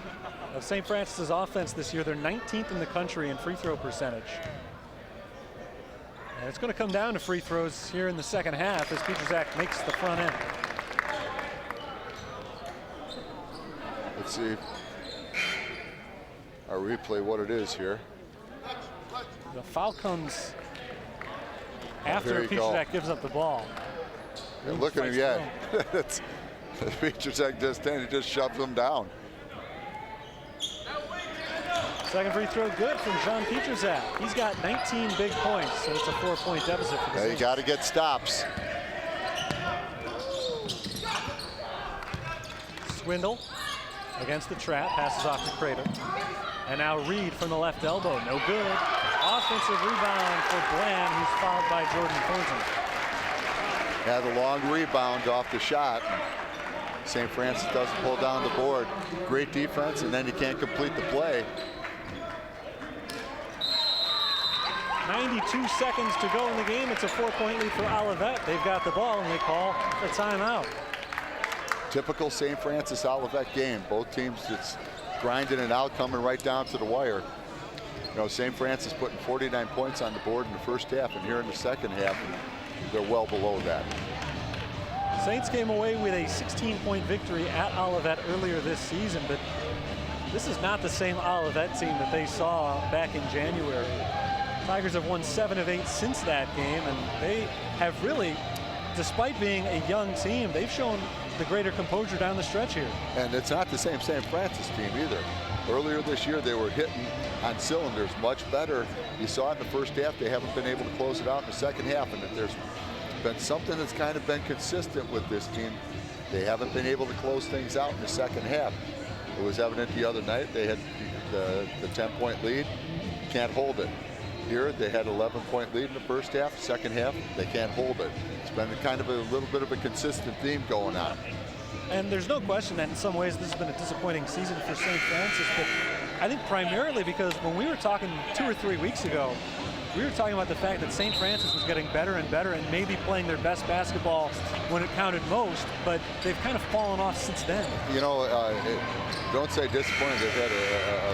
of St. Francis's offense this year. They're 19th in the country in free throw percentage. And it's going to come down to free throws here in the second half as Pietrzak makes the front end. Let's see our replay what it is here. The foul comes after Pietrzak gives up the ball. And look at him, yeah. Pietrzak just shoves him down. Second free throw good from John Pietrzak. He's got 19 big points, so it's a 4-point deficit for the Saints. You got to get stops. Swindle against the trap, passes off to Crater. And now Reed from the left elbow, no good. Offensive rebound for Bland, who's fouled by Jordan Thornton. Had a long rebound off the shot. St. Francis doesn't pull down the board. Great defense, and then you can't complete the play. 92 seconds to go in the game. It's a 4-point lead for Olivet. They've got the ball, and they call a timeout. Typical St. Francis Olivet game. Both teams just grinding it out, coming right down to the wire. St. Francis putting 49 points on the board in the first half, and here in the second half, they're well below that. Saints came away with a 16-point victory at Olivet earlier this season, but this is not the same Olivet team that they saw back in January. Tigers have won 7 of 8 since that game, and they have really, despite being a young team, they've shown the greater composure down the stretch here. And it's not the same St. Francis team either. Earlier this year, they were hitting on cylinders much better. You saw it in the first half. They haven't been able to close it out in the second half, and if there's been something that's kind of been consistent with this team, they haven't been able to close things out in the second half. It was evident the other night. They had the 10-point lead, can't hold it. Here, they had 11-point lead in the first half. Second half, they can't hold it. It's been kind of a little bit of a consistent theme going on. And there's no question that in some ways this has been a disappointing season for St. Francis, but I think primarily because when we were talking 2 or 3 weeks ago, we were talking about the fact that St. Francis was getting better and better and maybe playing their best basketball when it counted most, but they've kind of fallen off since then. You know, don't say disappointed. They've had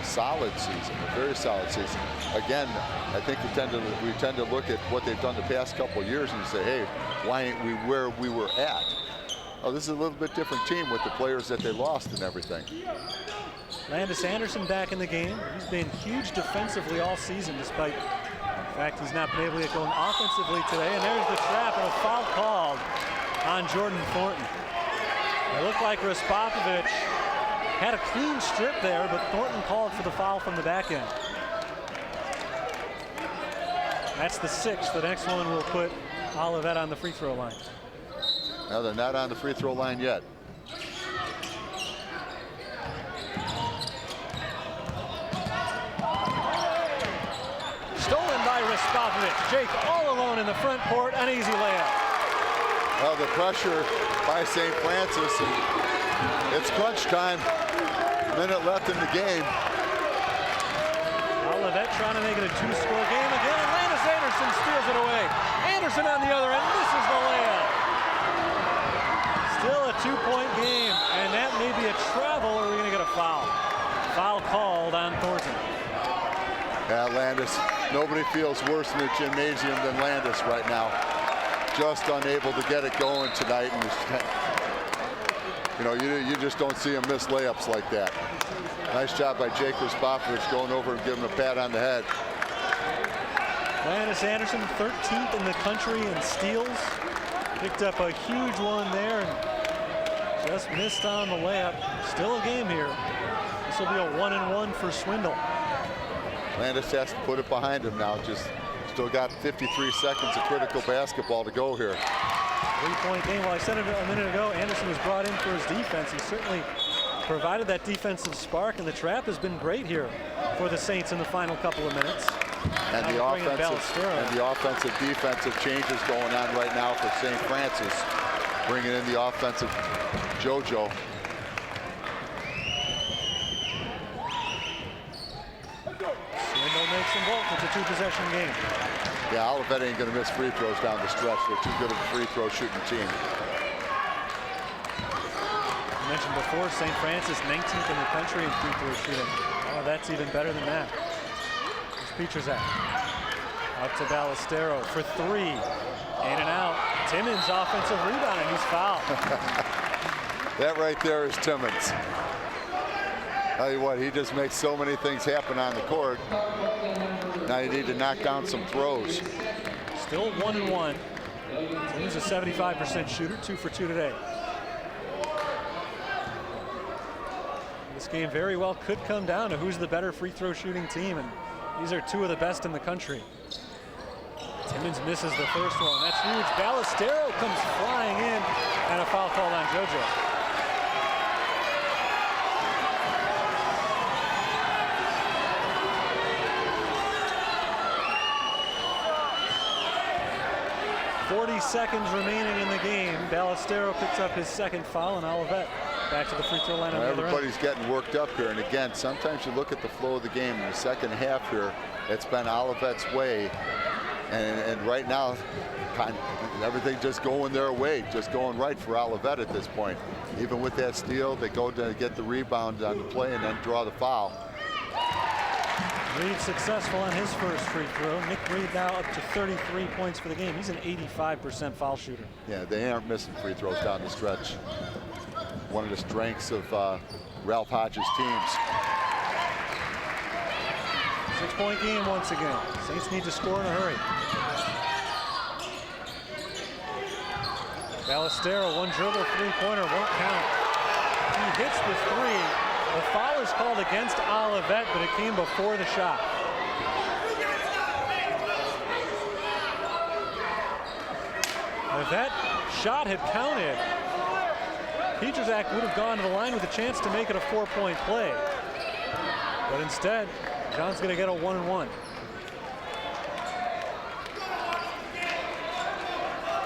a solid season, a very solid season. Again, I think we tend to look at what they've done the past couple of years and say, hey, why ain't we where we were at? Oh, this is a little bit different team with the players that they lost and everything. Landis Anderson back in the game. He's been huge defensively all season, despite the fact he's not been able to get going offensively today. And there's the trap and a foul called on Jordan Thornton. It looked like Raspopovich had a clean strip there, but Thornton called for the foul from the back end. That's the 6th. The next one will put Olivet on the free throw line. Now they're not on the free throw line yet. Stolen by Raspopovich. Jake all alone in the front court, an easy layup. Well, the pressure by St. Francis. It's crunch time. Minute left in the game. Olivet trying to make it a 2-score game again. And Landis Anderson steals it away. Anderson on the other end misses the layup. Still a 2-point game, and that may be a travel, or are we going to get a foul? Foul called on Thornton. Yeah, Landis. Nobody feels worse in the gymnasium than Landis right now. Just unable to get it going tonight, and you know, you just don't see him miss layups like that. Nice job by Jake Raspopovich going over and giving him a pat on the head. Landis Anderson, 13th in the country in steals. Picked up a huge one there and just missed on the layup. Still a game here. This will be a 1-and-1 for Swindle. Landis has to put it behind him now. Still got 53 seconds of critical basketball to go here. 3-point game. Well, I said it a minute ago, Anderson was brought in for his defense. He certainly provided that defensive spark, and the trap has been great here for the Saints in the final couple of minutes. And the offensive defensive changes going on right now for St. Francis, bringing in the offensive JoJo. Swindle makes them both. It's a 2-possession game. Yeah, Olivet ain't going to miss free throws down the stretch. They're too good of a free throw shooting team. I mentioned before, St. Francis 19th in the country in free throw shooting. Oh, that's even better than that. Petrazak out to Ballestero for 3. In and out. Timmons offensive rebound, and he's fouled. That right there is Timmons. Tell you what, he just makes so many things happen on the court. Now you need to knock down some throws. Still 1-and-1. Timmons a 75% shooter, 2 for 2 today. This game very well could come down to who's the better free throw shooting team, and these are 2 of the best in the country. Timmons misses the first one. That's huge. Ballestero comes flying in, and a foul called on JoJo. Seconds remaining in the game. Ballestero picks up his second foul, and Olivet back to the free throw line on the other end. Everybody's getting worked up here, and again, sometimes you look at the flow of the game in the second half here, it's been Olivet's way, and right now everything just going their way, just going right for Olivet at this point. Even with that steal, they go to get the rebound on the play and then draw the foul. Reed successful on his first free throw. Nick Reed now up to 33 points for the game. He's an 85% foul shooter. Yeah, they aren't missing free throws down the stretch. One of the strengths of Ralph Hodges' teams. 6-point game once again. Saints need to score in a hurry. Ballestero, one dribble, three-pointer, won't count. He hits the three. The foul is called against Olivet, but it came before the shot. If that shot had counted, Pietrzak would have gone to the line with a chance to make it a 4-point play. But instead, John's going to get a 1-and-1.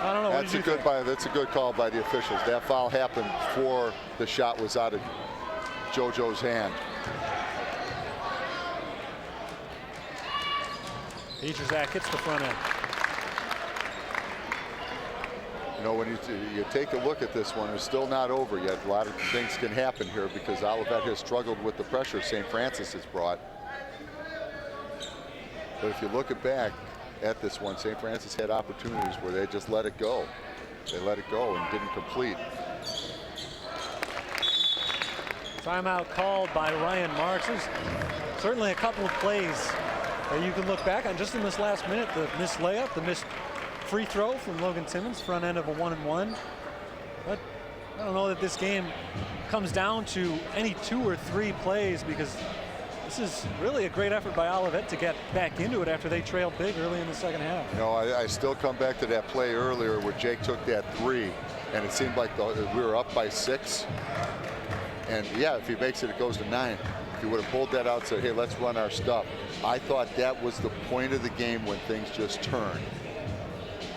I don't know. That's a good call by the officials. That foul happened before the shot was out of JoJo's hand. Pietrzak hits the front end. You know, when you take a look at this one, it's still not over yet. A lot of things can happen here because Olivet has struggled with the pressure St. Francis has brought. But if you look back at this one, St. Francis had opportunities where they just let it go. They let it go and didn't complete. Timeout called by Ryan Marks. There's certainly a couple of plays that you can look back on just in this last minute. The missed layup, the missed free throw from Logan Timmons, front end of a 1-and-1. But I don't know that this game comes down to any 2 or 3 plays, because this is really a great effort by Olivet to get back into it after they trailed big early in the second half. You know, I still come back to that play earlier where Jake took that 3, and it seemed like we were up by 6. And yeah, if he makes it, it goes to 9. If he would have pulled that out and said, hey, let's run our stuff. I thought that was the point of the game when things just turned.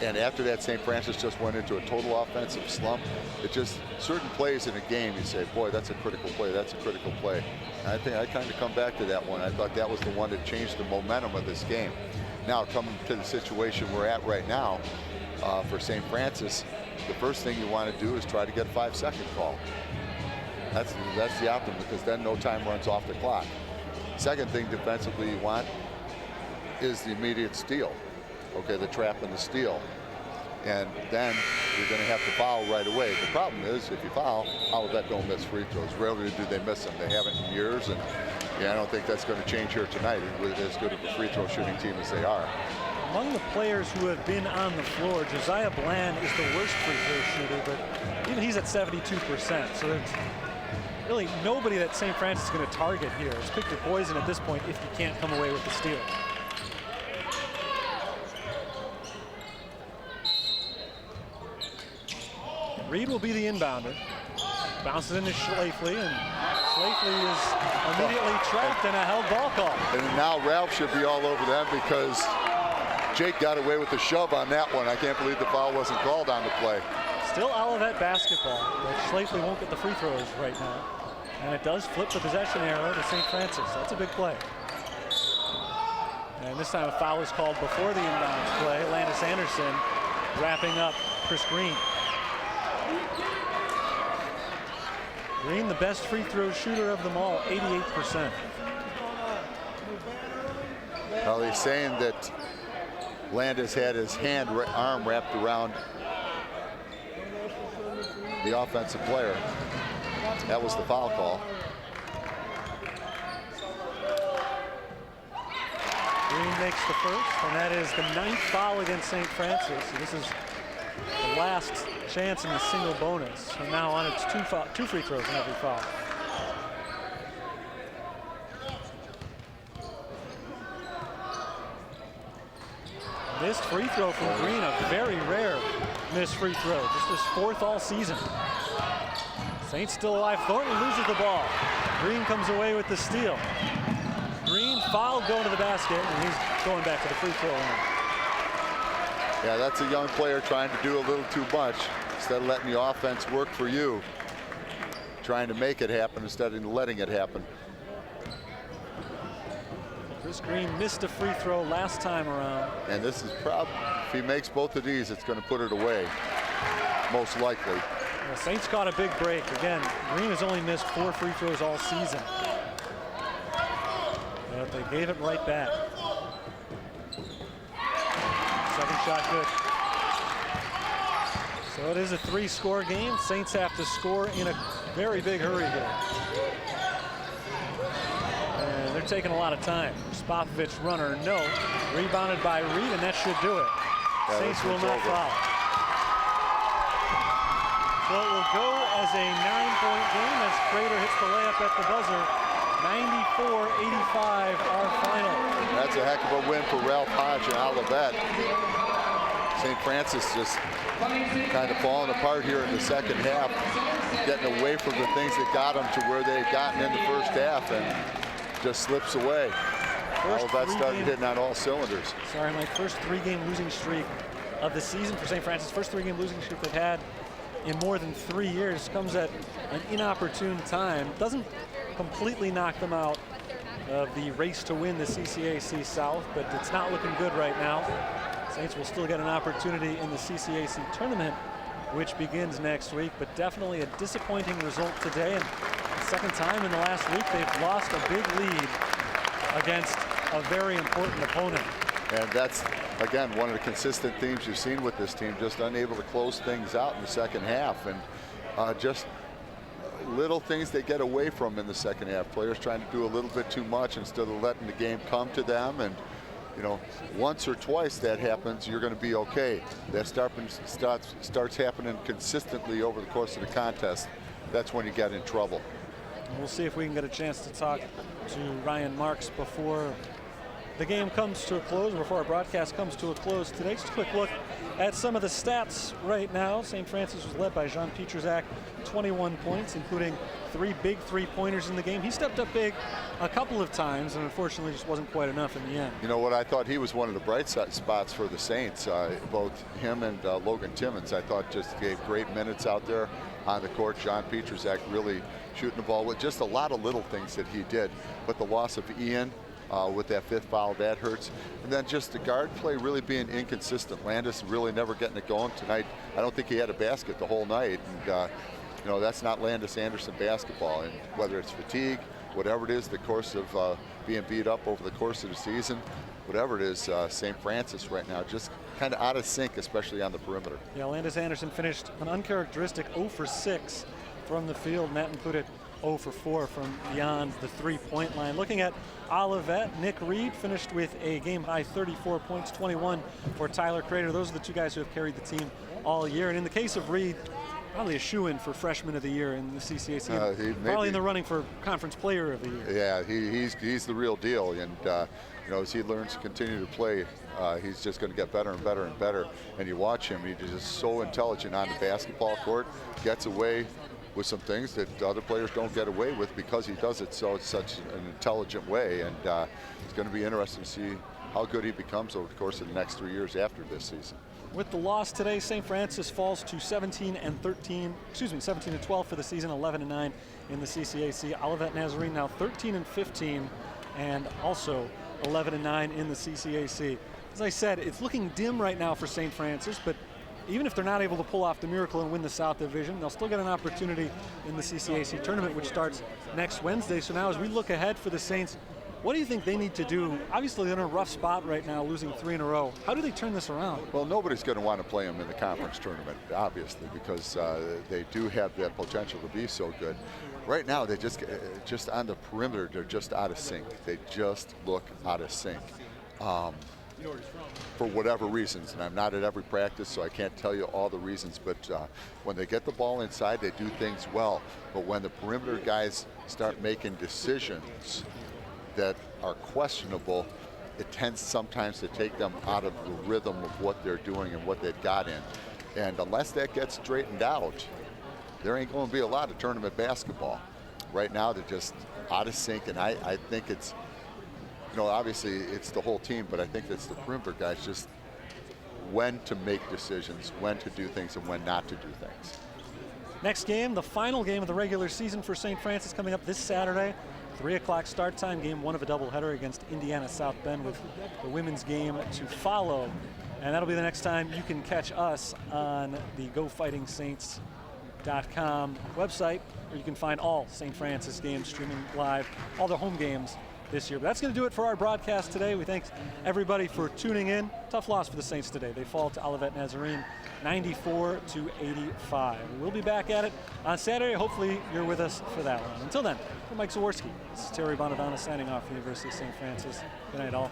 And after that, St. Francis just went into a total offensive slump. It just, certain plays in a game, you say, boy, that's a critical play, that's a critical play. And I think I kind of come back to that one. I thought that was the one that changed the momentum of this game. Now, coming to the situation we're at right now, for St. Francis, the first thing you want to do is try to get a 5-second call. That's the optimum, because then no time runs off the clock. Second thing defensively you want is the immediate steal. Okay, the trap and the steal. And then you're going to have to foul right away. The problem is, if you foul, Olivet don't miss free throws. Rarely do they miss them. They haven't in years, and yeah, I don't think that's going to change here tonight with as good of a free throw shooting team as they are. Among the players who have been on the floor, Josiah Bland is the worst free throw shooter, but even he's at 72%. So there's really nobody that St. Francis is going to target here. It's pick your poison at this point if you can't come away with the steal. Reed will be the inbounder. Bounces into Schlafly, and Schlafly is immediately trapped in a held ball call. And now Ralph should be all over them, because Jake got away with the shove on that one. I can't believe the foul wasn't called on the play. Still Olivet basketball, but Schlafly won't get the free throws right now. And it does flip the possession arrow to St. Francis. That's a big play. And this time a foul is called before the inbounds play. Landis Anderson wrapping up Chris Green. Green, the best free throw shooter of them all, 88%. Well, he's saying that Landis had his arm wrapped around the offensive player. That was the foul call. Green makes the first, and that is the 9th foul against St. Francis. So this is the last chance in the single bonus. From now on, it's two free throws in every foul. Missed free throw from Green, a very rare missed free throw. Just his 4th all season. Saints still alive. Thornton loses the ball. Green comes away with the steal. Green fouled going to the basket, and he's going back to the free throw line. Yeah, that's a young player trying to do a little too much. Instead of letting the offense work for you, trying to make it happen instead of letting it happen. Chris Green missed a free throw last time around. And this is probably, if he makes both of these, it's going to put it away, most likely. The Saints caught a big break. Again, Green has only missed 4 free throws all season. But they gave it right back. Second shot good. So it is a 3-score game. Saints have to score in a very big hurry here. And they're they're taking a lot of time. Spopovich runner, no. Rebounded by Reed, and that should do it. Yeah, Saints will not foul. So it will go as a 9-point game as Crater hits the layup at the buzzer. 94-85 our final. That's a heck of a win for Ralph Hodge and Olivet. St. Francis just kind of falling apart here in the second half, getting away from the things that got them to where they had gotten in the first half, and just slips away. Olivet started hitting on all cylinders. Sorry, my first 3-game losing streak of the season for St. Francis. First 3-game losing streak they've had in more than 3 years. Comes at an inopportune time. Doesn't completely knock them out of the race to win the CCAC South, but it's not looking good right now. Saints will still get an opportunity in the CCAC tournament, which begins next week, but definitely a disappointing result today. And the second time in the last week they've lost a big lead against a very important opponent. And that's, again, one of the consistent themes you've seen with this team, just unable to close things out in the second half, and just little things they get away from in the second half. Players trying to do a little bit too much instead of letting the game come to them, and you know, once or twice that happens, you're going to be okay. That starts happening consistently over the course of the contest. That's when you get in trouble. We'll see if we can get a chance to talk to Ryan Marks before the game comes to a close, before our broadcast comes to a close today. Just a quick look at some of the stats right now. St. Francis was led by Jean Pietrzak, 21 points, including 3 big 3-pointers in the game. He stepped up big a couple of times, and unfortunately just wasn't quite enough in the end. You know what, I thought he was one of the bright spots for the Saints. Both him and Logan Timmons, I thought, just gave great minutes out there on the court. Jean Pietrzak really shooting the ball with just a lot of little things that he did. But the loss of Ian, with that 5th foul, that hurts. And then just the guard play really being inconsistent. Landis really never getting it going tonight. I don't think he had a basket the whole night. And you know, that's not Landis Anderson basketball. And whether it's fatigue, whatever it is, the course of being beat up over the course of the season, whatever it is, St. Francis right now just kind of out of sync, especially on the perimeter. Yeah, Landis Anderson finished an uncharacteristic 0 for 6 from the field, and that included 0 for 4 from beyond the 3-point line. Looking at Olivet, Nick Reed finished with a game-high 34 points, 21 for Tyler Crater. Those are the 2 guys who have carried the team all year. And in the case of Reed, probably a shoo-in for Freshman of the Year in the CCAC. Probably in the running for Conference Player of the Year. Yeah, he's the real deal. And you know, as he learns to continue to play, he's just going to get better and better and better. And you watch him, he's just so intelligent on the basketball court, gets away with some things that other players don't get away with because he does it such an intelligent way. And it's going to be interesting to see how good he becomes over the course of the next 3 years after this season. With the loss today, St. Francis falls to 17-12 for the season, 11-9 in the CCAC. Olivet Nazarene now 13-15 and also 11-9 in the CCAC. As I said, it's looking dim right now for St. Francis, but even if they're not able to pull off the miracle and win the South Division, they'll still get an opportunity in the CCAC tournament, which starts next Wednesday. So now as we look ahead for the Saints, what do you think they need to do? Obviously, they're in a rough spot right now, losing 3 in a row. How do they turn this around? Well, nobody's going to want to play them in the conference tournament, obviously, because they do have that potential to be so good. Right now, they just on the perimeter, they're just out of sync. They just look out of sync. For whatever reasons, and I'm not at every practice, so I can't tell you all the reasons, but when they get the ball inside, they do things well. But when the perimeter guys start making decisions that are questionable, it tends sometimes to take them out of the rhythm of what they're doing and what they've got in. And unless that gets straightened out, there ain't going to be a lot of tournament basketball. Right now, they're just out of sync, and I think it's, you know, obviously it's the whole team, but I think it's the perimeter guys, just when to make decisions, when to do things, and when not to do things. Next game, the final game of the regular season for St. Francis, coming up this Saturday. 3 o'clock start time, game 1 of a doubleheader against Indiana South Bend, with the women's game to follow. And that'll be the next time you can catch us on the GoFightingSaints.com website, where you can find all St. Francis games streaming live, all their home games this year. But that's going to do it for our broadcast today. We thank everybody for tuning in. Tough loss for the Saints today. They fall to Olivet Nazarene 94-85. We'll be back at it on Saturday. Hopefully you're with us for that one. Until then, for Mike Zaworski, this is Terry Bonavana signing off from the University of St. Francis. Good night, all.